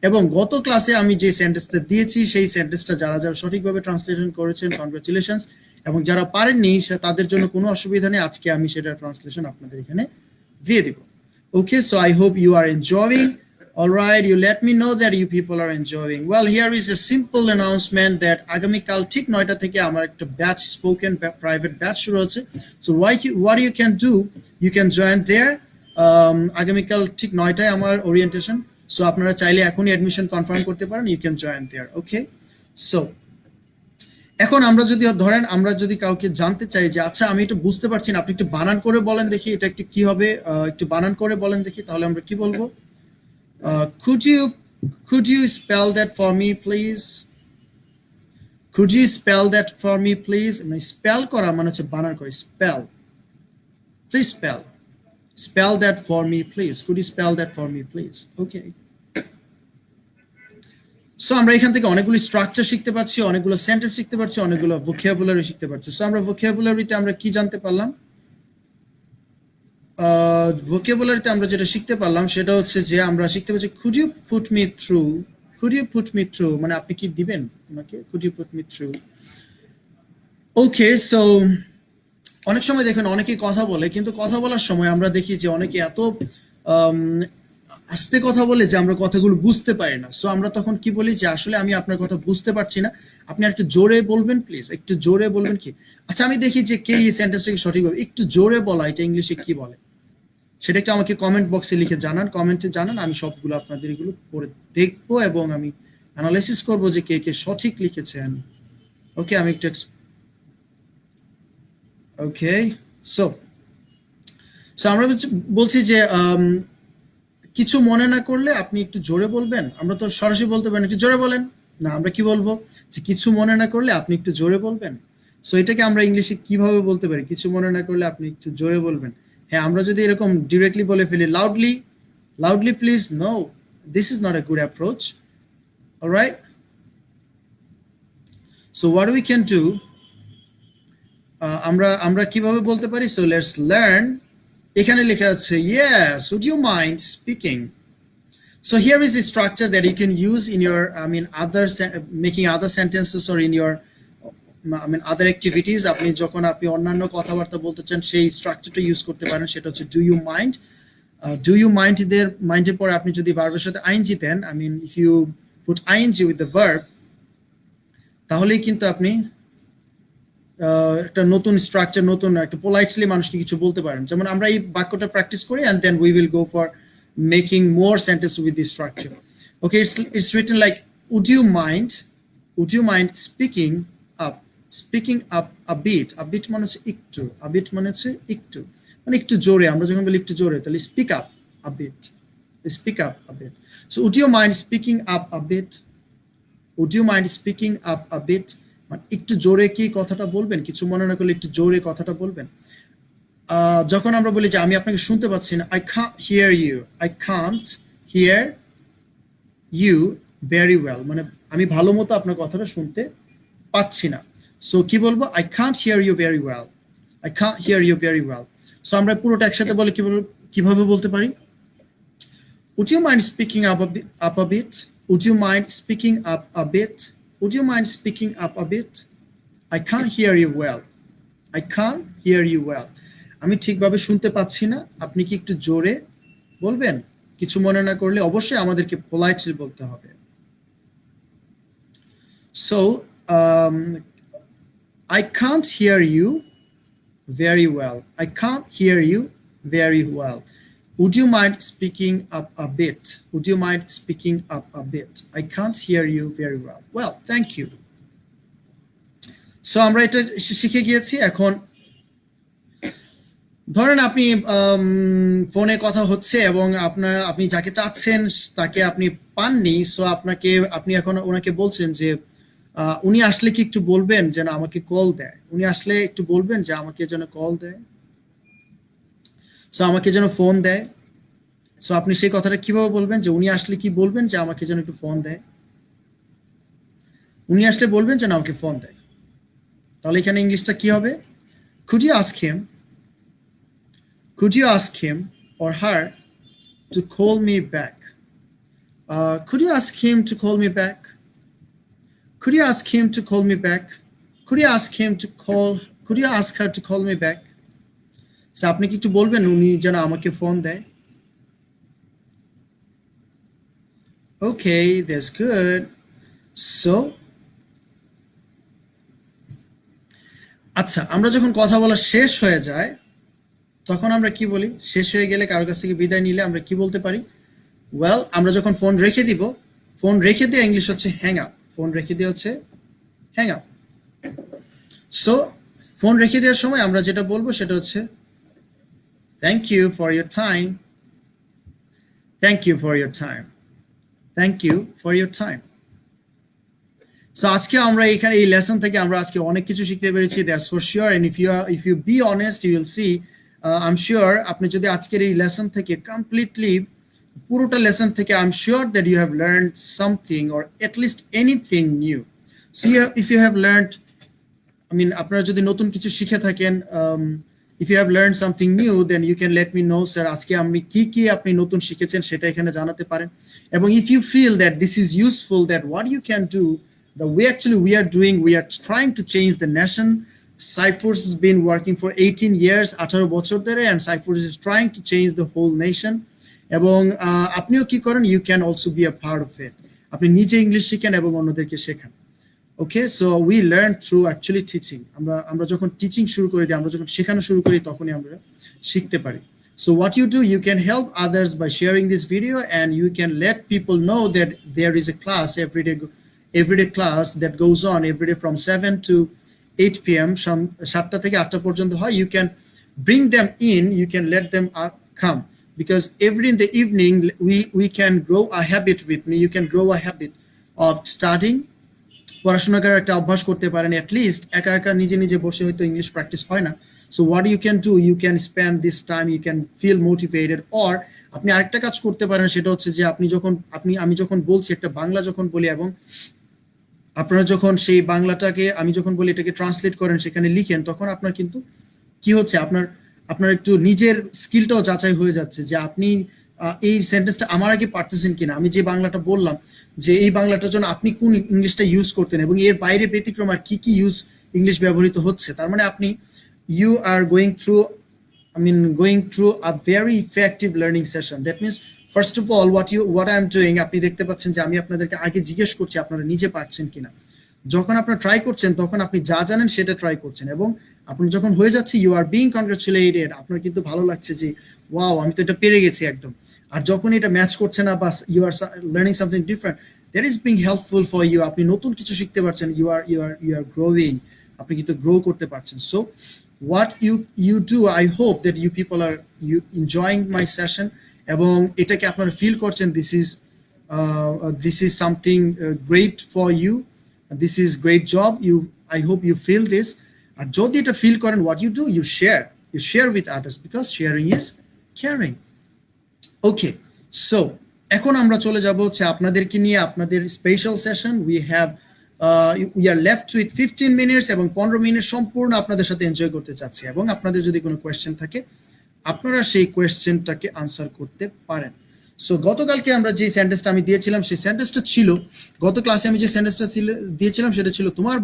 এবং গত ক্লাসে আমি যে সেন্টেন্সটা দিয়েছি সেই সেন্টেন্সটা যারা যারা সঠিকভাবে ট্রান্সলেশন করেছেন, কনগ্রাচুলেশনস, এবং যারা পারেননি তাদের জন্য কোনো অসুবিধা নেই, আজকে আমি সেটা ট্রান্সলেশন আপনাদের এখানে দিয়ে দিব। Okay, so I hope you are enjoying. All right, you let me know that you people are enjoying. Well, here is a simple announcement that আগামীকাল ঠিক 9টা থেকে আমার একটা ব্যাচ, স্পোকেন প্রাইভেট ব্যাচ শুরু হচ্ছে। So what you can do, you can join there. আগামীকাল ঠিক 9টায় আমার ওরিয়েন্টেশন। সো আপনারা চাইলে এখনই অ্যাডমিশন কনফার্ম করতে পারেন, you can join there. Okay, so এখন আমরা যদি ধরেন, আমরা যদি কাউকে জানতে চাই যে আচ্ছা আমি একটু বুঝতে পারছি না, আপনি একটু বানান করে বলেন দেখি, এটা একটু কি হবে, একটু বানান করে বলেন দেখি, তাহলে আমরা কি বলবো? Could you spell that for me, please? Could you spell that for me, please? মানে spell করা মানে হচ্ছে বানান করে spell. Please spell that for me, please. Could you spell that for me, please? Okay. So আমরা এখান থেকে অনেকগুলো স্ট্রাকচার শিখতে পারছি, অনেকগুলো সেন্টেন্স শিখতে পারছি, অনেকগুলো ভোকাবুলারি শিখতে পারছি। সো আমরা ভোকাবুলারিতে আমরা কি জানতে পারলাম? ভোকাবুলারিতে আমরা যেটা শিখতে পারলাম সেটা হচ্ছে যে আমরা শিখতে পারছি could you put me through, could you put me through মানে আপনি কি দিবেন আমাকে, could you put me through? Okay, so অনেক সময় দেখেন অনেকেই কথা বলে, কিন্তু কথা বলার সময় আমরা দেখি যে অনেকে এত আস্তে কথা বলে যে আমরা কথাগুলো বুঝতে পারি না। সো আমরা তখন কি বলি যে আসলে আমি আপনার কথা বুঝতে পারছি না, আপনি আর একটু জোরে বলবেন প্লিজ, একটু জোরে বলবেন কি। আচ্ছা আমি দেখি যে কে এই সেন্টেন্সটাকে সঠিকভাবে একটু জোরে বলা এটা ইংলিশে কি বলে, সেটা একটু আমাকে কমেন্ট বক্সে লিখে জানান, কমেন্টে জানান। আমি সবগুলো আপনাদের এগুলো পড়ে দেখবো এবং আমি অ্যানালাইসিস করবো যে কে কে সঠিক লিখেছেন। ওকে, আমি একটু ওকে, সো আমরা বলছি যে কিছু মনে না করলে আপনি একটু জোরে বলবেন। আমরা তো সরাসরি বলতে পারেন একটু জোরে বলেন না, আমরা কি বলবো যে কিছু মনে না করলে আপনি একটু জোরে বলবেন। সো এটাকে আমরা ইংলিশে কিভাবে বলতে পারি, কিছু মনে না করলে আপনি একটু জোরে বলবেন। হ্যাঁ, আমরা যদি এরকম ডিরেক্টলি বলে ফেলি loudly please, no, this is not a good approach. Alright, so what we can do, আমরা কিভাবে বলতে পারি? So let's learn. এখানে লেখা আছে yes, would you mind speaking? So here is a structure that you can use in your making other sentences or in your other activities. আপনি যখন আপনি অন্যান্য কথাবার্তা বলতে চান সেই স্ট্রাকচারটা ইউজ করতে পারেন, সেটা হচ্ছে do you mind. Do you mind there, মাইন্ডের পরে আপনি যদি ভার্বের সাথে ing then, if you put ing with the verb, তাহলেই কিন্তু আপনি একটা নতুন স্ট্রাকচার, নতুন একটা পোলাইটলি মানুষকে কিছু বলতে পারেন। যেমন আমরা এই বাক্যটা প্র্যাকটিস করি and then we will go for making more sentence with this structure. Okay, it's written like would you mind speaking up a bit মানে হচ্ছে একটু, a bit মানে হচ্ছে একটু, মানে একটু জোরে। আমরা যখন বলি একটু জোরে তাহলে speak up a bit. So would you mind speaking up a bit? Would you mind speaking up a bit? মানে একটু জোরে কি কথাটা বলবেন, কিছু মনে না করলে একটু জোরে কথাটা বলবেন। যখন আমরা বলি যে আমি আপনাকে শুনতে পাচ্ছি না, I can't hear you very well, মানে আমি ভালো মতো আপনার কথাটা শুনতে পাচ্ছি না। সো কি বলবো? I can't hear you very well. So আমরা পুরোটা একসাথে বলে কিভাবে বলতে পারি? Would you mind speaking up a bit? Would you mind speaking up a bit? Would you mind speaking up a bit? I can't hear you well. আমি ঠিকভাবে শুনতে পাচ্ছি না, আপনি কি একটু জোরে বলবেন? কিছু মনে না করলে অবশ্যই আমাদেরকে পোলাইটলি বলতে হবে। So I can't hear you very well. Would you mind speaking up a bit? I can't hear you very well. Well, thank you. So আমরা এটা শিখে গিয়েছি। এখন ধরেন আপনি ফোনে কথা হচ্ছে এবং আপনি যাকে চাচ্ছেন তাকে আপনি পাননি। সো আপনি এখন ওনাকে বলছেন যে উনি আসলে কি একটু বলবেন যেন আমাকে কল দেয়, সো আমাকে যেন ফোন দেয়। সো আপনি সেই কথাটা কিভাবে বলবেন? যে উনি আসলে কি বলবেন যে আমাকে যেন একটু ফোন দেয়, উনি আসলে বলবেন যেন আমাকে ফোন দেয়। তাহলে এখানে ইংলিশটা কি হবে? Could you ask him or her to call me back? Could you ask him to call me back? Could you ask him to call me back? Could you ask her to call me back? So আপনি কি একটু বলবেন উনি যেন আমাকে phone দেয়? Okay, that's good. So আচ্ছা, আমরা যখন কথা বলা শেষ হয়ে যায় তখন আমরা কি বলি? শেষ হয়ে গেলে কারোর কাছ থেকে বিদায় নিলে আমরা কি বলতে পারি? ওয়েল, আমরা যখন ফোন রেখে দিয়ে ইংলিশ হচ্ছে হ্যাং আপ। সো ফোন রেখে দেওয়ার সময় আমরা যেটা বলবো সেটা হচ্ছে thank you for your time. Thank you for your time. Thank you for your time. So আজকে আমরা এখানে এই লেসন থেকে আমরা আজকে অনেক কিছু শিখতে পেরেছি, that's for sure. And if you be honest you will see, I am sure আপনি যদি আজকের এই লেসন থেকে কমপ্লিটলি পুরোটা লেসন থেকে I am sure that you have learned something or at least anything new. So if you have learned, I mean, আপনারা যদি নতুন কিছু শিখে থাকেন, if you have learned something new, then you can let me know, sir, আজকে আমি কি আপনি নতুন শিখেছেন সেটা এখানে জানাতে পারেন। এবং if you feel that this is useful, that what you can do, the way actually we are doing, we are trying to change the nation. Cyphers has been working for 18 years, 18 বছর ধরে, and Cyphers is trying to change the whole nation. এবং আপনিও কি করেন, you can also be a part of it. আপনি নিজে English শিখেন এবং অন্যদেরকে শেখান। Okay, so we learn through actually teaching. আমরা যখন টিচিং শুরু করে দিই, আমরা যখন শেখানো শুরু করি তখনই আমরা শিখতে পারি। So what you do, you can help others by sharing this video, and you can let people know that there is a class everyday class that goes on every day from 7 to 8 p.m. 7টা থেকে 8টা পর্যন্ত হয়। You can bring them in, you can let them come, because every in the evening we can grow a habit with me. You can grow a habit of studying, পড়াশোনা করার একটা অভ্যাস করতে পারেন। At least একা একা নিজে নিজে বসে হয়তো ইংলিশ প্র্যাকটিস হয় না। So what you can do, you can spend this time, you can feel motivated. Or আপনি আরেকটা কাজ করতে পারেন, সেটা হচ্ছে যে আমি যখন বলছি একটা বাংলা যখন বলি, এবং আপনারা যখন সেই বাংলাটাকে আমি যখন বলি এটাকে ট্রান্সলেট করেন, সেখানে লিখেন, তখন আপনার কিন্তু কি হচ্ছে, আপনার একটু নিজের স্কিলটাও যাচাই হয়ে যাচ্ছে যে আপনি এই সেন্টেন্সটা আমার আগে পারতেছেন কিনা। আমি যে বাংলাটা বললাম, যে এই বাংলাটার জন্য আপনি কোন ইংলিশটা ইউজ করতেন, এবং এর বাইরে ব্যতিক্রম আর কি ইংলিশ ব্যবহৃত হচ্ছে। তার মানে আপনি you are going through a very effective learning session. That means first of all what I am doing, আপনি দেখতে পাচ্ছেন যে আমি আপনাদেরকে আগে জিজ্ঞেস করছি আপনারা নিজে পারছেন কিনা। যখন আপনারা ট্রাই করছেন তখন আপনি যা জানেন সেটা ট্রাই করছেন, এবং আপনি যখন হয়ে যাচ্ছে ইউ আর বিং কনগ্রাচুলেটেড, আপনার কিন্তু ভালো লাগছে যে ওয়াও আমি তো এটা পেরে গেছি একদম। আর যখন এটা ম্যাচ করছে না বা you are learning something different, that is being helpful for you. আপনি নতুন কিছু শিখতে পারছেন, ইউ আর গ্রোয়িং, আপনি কিন্তু গ্রো করতে পারছেন। So what you do, I hope that you people are enjoying my session, এবং এটাকে আপনারা ফিল করছেন this is something great for you, this is great job, I hope you feel this. আর যদি এটা ফিল করেন, what you do, you share with others, because sharing is caring. Okay, so এখন আমরা চলে যাব হচ্ছে আপনাদেরকে নিয়ে আপনাদের special session. we are left with 15 minutes, এবং 15 মিনিট সম্পূর্ণ আপনাদের সাথে এনজয় করতে চাচ্ছি, এবং আপনাদের যদি কোনো কোয়েশ্চেন থাকে আপনারা সেই কোয়েশ্চেনটাকে আনসার করতে পারেন। সো গতকালকে আমরা যে সেন্টেন্সটা আমি দিয়েছিলাম, সেই সেন্টেন্সটা ছিল, গত ক্লাসে আমি যে সেন্টেন্সটা দিয়েছিলাম সেটা ছিল তোমার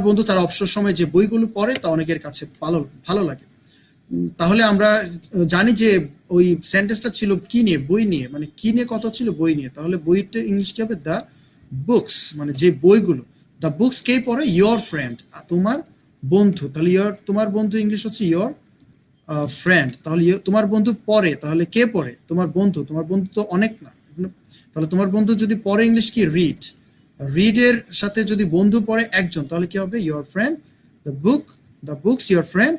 বন্ধু তার অবসর সময় যে বইগুলো পড়ে তা অনেকের কাছে ভালো লাগে। তাহলে আমরা জানি যে ওই সেন্টেন্সটা ছিল কি নিয়ে, বই নিয়ে, মানে কি নিয়ে কথা ছিল, বই নিয়ে। তাহলে বইটা ইংলিশ কি হবে, দ্য বুকস, মানে যে বইগুলো। দ্য বুকস কে পড়ে, ইয়োর ফ্রেন্ড, তোমার বন্ধু। তাহলে তোমার বন্ধু ইংলিশ হচ্ছে ইয়োর ফ্রেন্ড। তাহলে তোমার বন্ধু পড়ে, তাহলে কে পড়ে, তোমার বন্ধু তো অনেক না, তাহলে তোমার বন্ধু যদি পড়ে ইংলিশ কি, রিডের সাথে যদি বন্ধু পড়ে একজন, তাহলে কি হবে, your friend the books your friend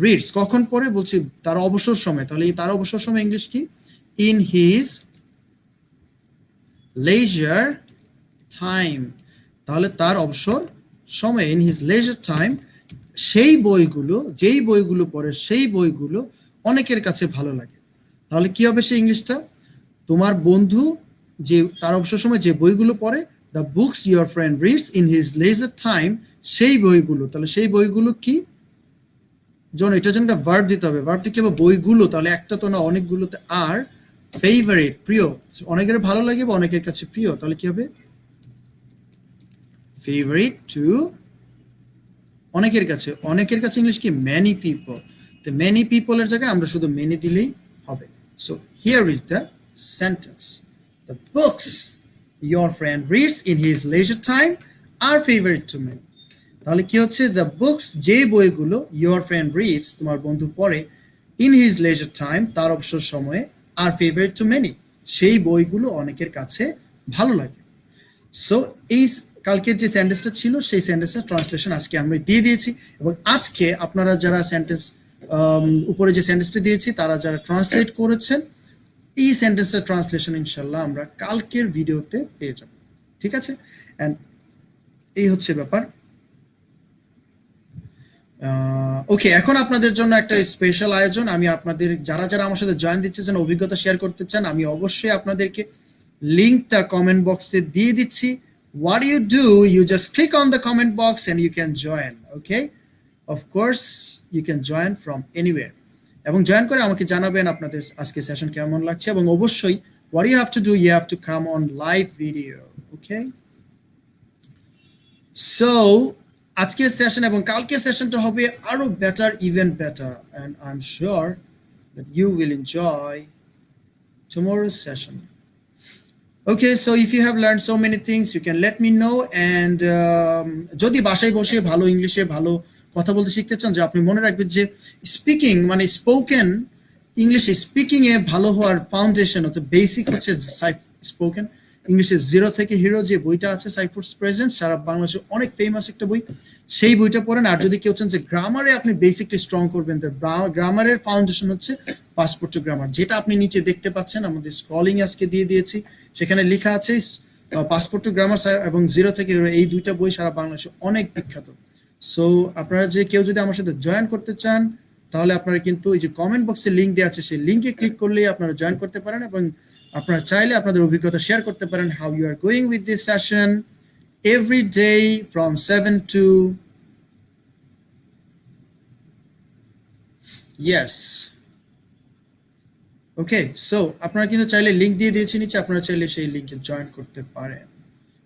reads. কখন পড়ে, বলছি তার অবসর সময়। তাহলে তার অবসর সময় ইংলিশ কি, ইন হিজ লেজার টাইম। তাহলে তার অবসর সময়, ইন হিজ লেজার টাইম, যেই বইগুলো পড়ে সেই বইগুলো অনেকের কাছে ভালো লাগে। তাহলে কি হবে সেই ইংলিশটা, তোমার বন্ধু যে তার অবসর সময় যে বইগুলো পড়ে, the books your friend reads in his leisure time, সেই বইগুলো। তাহলে সেই বইগুলো কি, এটার জন্য একটা ভার্ব দিতে হবে। ভার্ব কি হবে, বইগুলো। তাহলে একটা তো না, অনেকগুলোতে। আর ফেভারিট, প্রিয়, অনেকের ভালো লাগে বা অনেকের কাছে প্রিয়। তাহলে কি হবে, ফেভারিট টু অনেকের কাছে ইংলিশ কি, মেনি পিপল। তো মেনি পিপলের জায়গায় আমরা শুধু মেনি দিলেই হবে। So here is the sentence, the books your friend reads in his leisure time are favourite to many. তাহলে কি হচ্ছে, দ্য বুকস যে বইগুলো, ইয়োর ফ্রেন্ড রিডস তোমার বন্ধু পড়ে, ইন হিজ লেজার টাইম তার অবসর সময়ে, আর ফেভারিট টু মেনি সেই বইগুলো অনেকের কাছে ভালো লাগে। সো এই কালকের যে সেন্টেন্সটা ছিল সেই সেন্টেন্সটা ট্রান্সলেশন আজকে আমরা দিয়ে দিয়েছি, এবং আজকে আপনারা যারা সেন্টেন্স উপরে যে সেন্টেন্সটা দিয়েছি তারা যারা ট্রান্সলেট করেছেন এই সেন্টেন্সের ট্রান্সলেশন ইনশাল্লাহ আমরা কালকের ভিডিওতে পেয়ে যাব, ঠিক আছে? অ্যান্ড এই হচ্ছে ব্যাপার। ওকে, এখন আপনাদের জন্য একটা স্পেশাল আয়োজন। আমি আপনাদের যারা যারা আমার সাথে জয়েন দিতে চান, অভিজ্ঞতা শেয়ার করতে চান, আমি অবশ্যই আপনাদেরকে লিঙ্কটা কমেন্ট বক্সে দিয়ে দিচ্ছি। What you do, you just click on the comment box and you can join. Okay, of course you can join from anywhere. এবং জয়েন করে আমাকে জানাবেন আপনাদের আজকে সেশন কেমন লাগছে, এবং অবশ্যই what you have to do, you have to come on live video. Okay, so আজকের সেশন এবং কালকের সেশনটা হবে আরো better, even better, and I'm sure that you will enjoy tomorrow's session. Okay, so if you have learned so many things, you can let me know. And যদি বাসায় বসে ভালো ইংলিশে ভালো কথা বলতে শিখতে চান, যে আপনি মনে রাখবেন যে স্পিকিং মানে স্পোকেন ইংলিশে স্পিকিং এ ভালো হওয়ার ফাউন্ডেশন হচ্ছে, বেসিক হচ্ছে স্পোকেন ইংলিশে জিরো থেকে হিরো যে বইটা আছে, সাইফুডস প্রেজেন্স, সারা বাংলাদেশে অনেক ফেমাস একটা বই, সেই বইটা পড়েন। আর যদি কেউ চান যে গ্রামারে আপনি বেসিকলি স্ট্রং করবেন, তো গ্রামারের ফাউন্ডেশন হচ্ছে পাসপোর্ট টু গ্রামার, যেটা আপনি নিচে দেখতে পাচ্ছেন, আমাদের স্ক্রলিং আজকে দিয়ে দিয়েছি, সেখানে লেখা আছে পাসপোর্ট টু গ্রামার এবং জিরো থেকে হিরো, এই দুইটা বই সারা বাংলাদেশে অনেক বিখ্যাত। সো আপনারা যে কেউ যদি আমার সাথে জয়েন করতে চান, তাহলে আপনারা কিন্তু এই যে কমেন্ট বক্সে লিঙ্ক দেওয়া আছে, সেই লিঙ্কে ক্লিক করলেই আপনারা জয়েন করতে পারেন, এবং আপনারা চাইলে আপনাদের অভিজ্ঞতা শেয়ার করতে পারেন, how you are going with this session every day from 7 to yes. Okay, so আপনারা কিন্তু চাইলে লিঙ্ক দিয়ে দিয়েছি নিচে, আপনারা চাইলে সেই লিঙ্কে জয়েন করতে পারেন।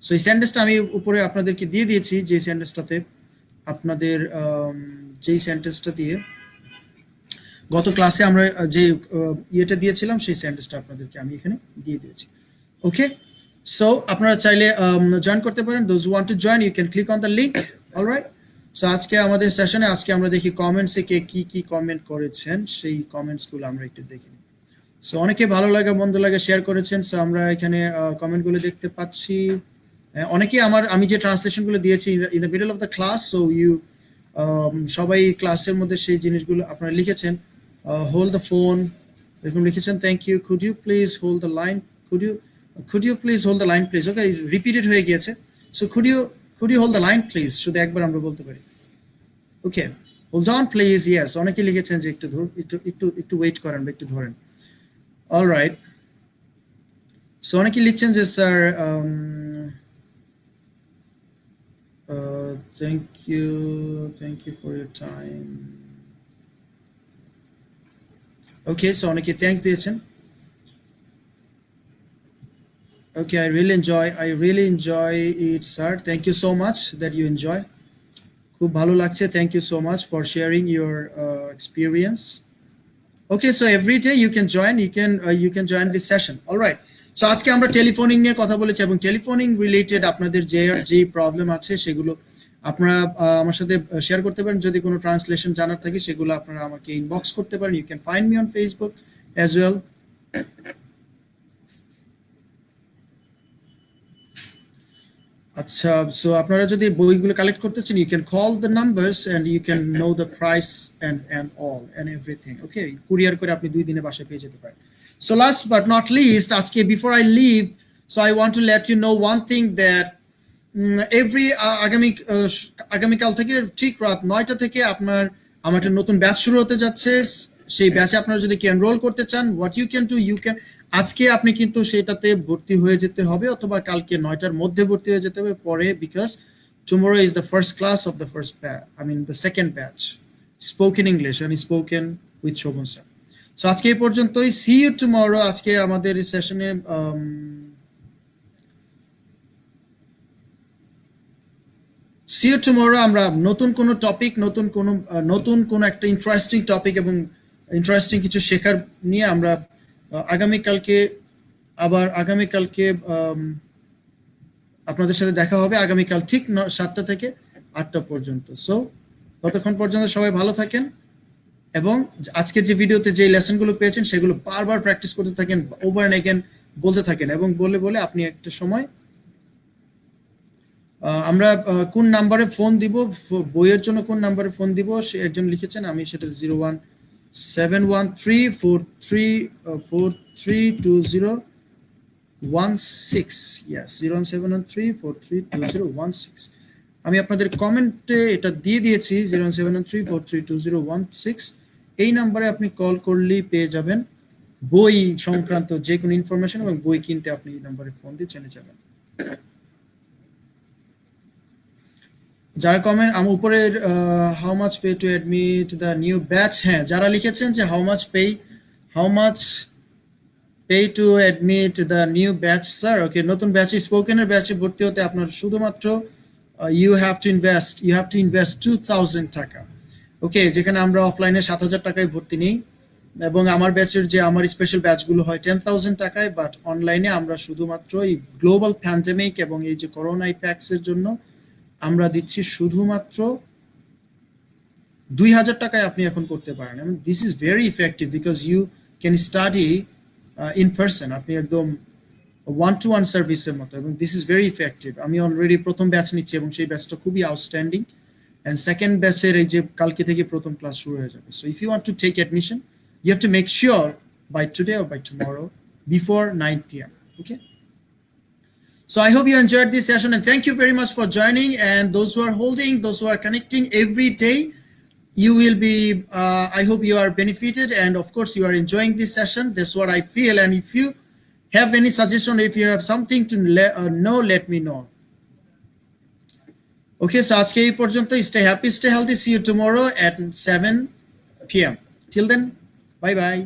সো এই সেন্টেন্সটা আমি উপরে আপনাদেরকে দিয়ে দিয়েছি, যে সেন্টেন্সটাতে আপনাদের যেই সেন্টেন্সটা দিয়ে গত ক্লাসে আমরা যে ইয়েটা দিয়েছিলাম, সেই সেন্টেন্সটা আপনাদেরকে আমি এখানে দিয়ে দিয়েছি। ওকে, সো আপনারা চাইলে জয়েন করতে পারেন। Those who want to join, you can click on the link. Alright, so আজকে আমাদের সেশনে আজকে আমরা দেখি কমেন্টসে কে কি কি কমেন্ট করেছেন, সেই কমেন্টসগুলো আমরা একটু দেখি। সো অনেকে ভালো লাগে মন্দ লাগে শেয়ার করেছেন। সো আমরা এখানে কমেন্টগুলো দেখতে পাচ্ছি। অনেকে আমি যে ট্রান্সলেশনগুলো দিয়েছি in the middle of the class, so you সবাই ক্লাসের মধ্যে সেই জিনিসগুলো আপনারা লিখেছেন। হোল্ড দ্য ফোন এরকম লিখেছেন, thank you, could you please hold the line, could you please hold the line please. Okay, repeated হয়ে গিয়েছে। So could you hold the line please, শুধু একবার আমরা বলতে পারি। ওকে, হোল্ড অন প্লিজ, ইয়েস। অনেকে লিখেছেন যে একটু ওয়েট করেন বা একটু ধরেন। অলরাইট, সো অনেকে লিখছেন যে sir thank you for your time. Okay, so অনেকে থ্যাঙ্কস দিয়েছেন। Okay, I really enjoy it, sir. Thank you so much that you enjoy. খুব ভালো লাগছে, thank you so much for sharing your experience. Okay, so every day you can join this session. All right. So আজকে আমরা টেলিফোনিং নিয়ে কথা বলেছি, এবং টেলিফোনিং related আপনাদের যে প্রবলেম আছে সেগুলো আপনারা আমার সাথে শেয়ার করতে পারেন। যদি কোনো ট্রান্সলেশন জানার থাকে সেগুলো আপনারা আমাকে ইনবক্স করতে পারেন। You can find me on Facebook as well. আচ্ছা, সো আপনারা যদি বইগুলো কালেক্ট করতে চান, you can call the numbers and you can know the price and all and everything. Okay, courier করে আপনি 2 দিনে বাসায় পেয়ে যেতে পারেন। So last but not least, আজকে before I leave, so I want to let you know one thing that every আগামীকাল থেকে ঠিক রাত 9টা থেকে আমার একটা নতুন ব্যাচ শুরু হতে যাচ্ছে। সেই ব্যাচে আপনারা যদি এনরোল করতে চান, what you can do, you can আজকে আপনি কিন্তু সেটাতে ভর্তি হয়ে যেতে হবে, অথবা কালকে 9টার মধ্যে ভর্তি হয়ে যেতে হবে পরে, because tomorrow is the first class of the the second batch, spoken English and spoken with Shobhan sir. So আজকে এই পর্যন্তই, see you tomorrow. আজকে আমাদের এই সেশনে see you tomorrow আমরা নতুন কোনো টপিক, নতুন কোনো একটা ইন্টারেস্টিং টপিক এবং ইন্টারেস্টিং কিছু শেখার নিয়ে আমরা আগামীকালকে আপনাদের সাথে দেখা হবে, আগামীকাল ঠিক 7টা থেকে 8টা পর্যন্ত। সো ততক্ষণ পর্যন্ত সবাই ভালো থাকেন, এবং আজকের যে ভিডিওতে যে লেসনগুলো পেয়েছেন সেগুলো বারবার প্র্যাকটিস করতে থাকেন, ওভার এন্ড এগেন বলতে থাকেন, এবং বলে আপনি একটা সময় আমরা কোন নাম্বারে ফোন দিব, বইয়ের জন্য কোন নাম্বারে ফোন দিব, সে একজন লিখেছেন, আমি সেটা 713-4320-16, yes, 0713-4320-16. আমি আপনাদের কমেন্টে এটা দিয়ে দিয়েছি 0713-4320-16। এই নাম্বারে আপনি কল করলেই পেয়ে যাবেন বই সংক্রান্ত যে কোনো ইনফরমেশন, এবং বই কিনতে আপনি এই নাম্বারে ফোন দিয়ে জেনে যাবেন। যারা কমেন্ট উপরের how much pay to admit the new batch, হ্যাঁ যারা লিখেছেন যে how much pay to admit the new batch, sir okay, নতুন ব্যাচে স্পোকেনের ব্যাচে ভর্তি হতে আপনার শুধুমাত্র ইউ হ্যাভ টু ইনভেস্ট 2000 টাকা। ওকে, যেখানে আমরা অফলাইনে 7000 টাকায় ভর্তি নিই, এবং আমার ব্যাচের যে আমার স্পেশাল ব্যাচগুলো হয় 10,000 টাকায়, বাট অনলাইনে আমরা শুধুমাত্র এই গ্লোবাল প্যান্ডেমিক এবং এই যে করোনা ইফেক্টসের জন্য আমরা দিচ্ছি শুধুমাত্র 2000 টাকায় আপনি এখন করতে পারেন। এবং this is very effective because you can study in person, আপনি একদম ওয়ান টু ওয়ান সার্ভিসের মতো, এবং দিস ইজ ভেরি ইফেক্টিভ। আমি অলরেডি প্রথম ব্যাচ নিচ্ছি এবং সেই ব্যাচটা খুবই আউটস্ট্যান্ডিং, অ্যান্ড সেকেন্ড ব্যাচের এই যে কালকে থেকে প্রথম ক্লাস শুরু হয়ে যাবে। So if you want to take admission, you have to make sure by today or by tomorrow before 9 p.m. Okay, so I hope you enjoyed this session, and thank you very much for joining. And those who are holding, those who are connecting every day, you will be I hope you are benefited, and of course you are enjoying this session. That's what I feel. And if you have any suggestion, if you have something to know, let me know. Okay, so আজকে এই পর্যন্ত। Stay happy, stay healthy. See you tomorrow at 7 p.m. Till then, bye bye.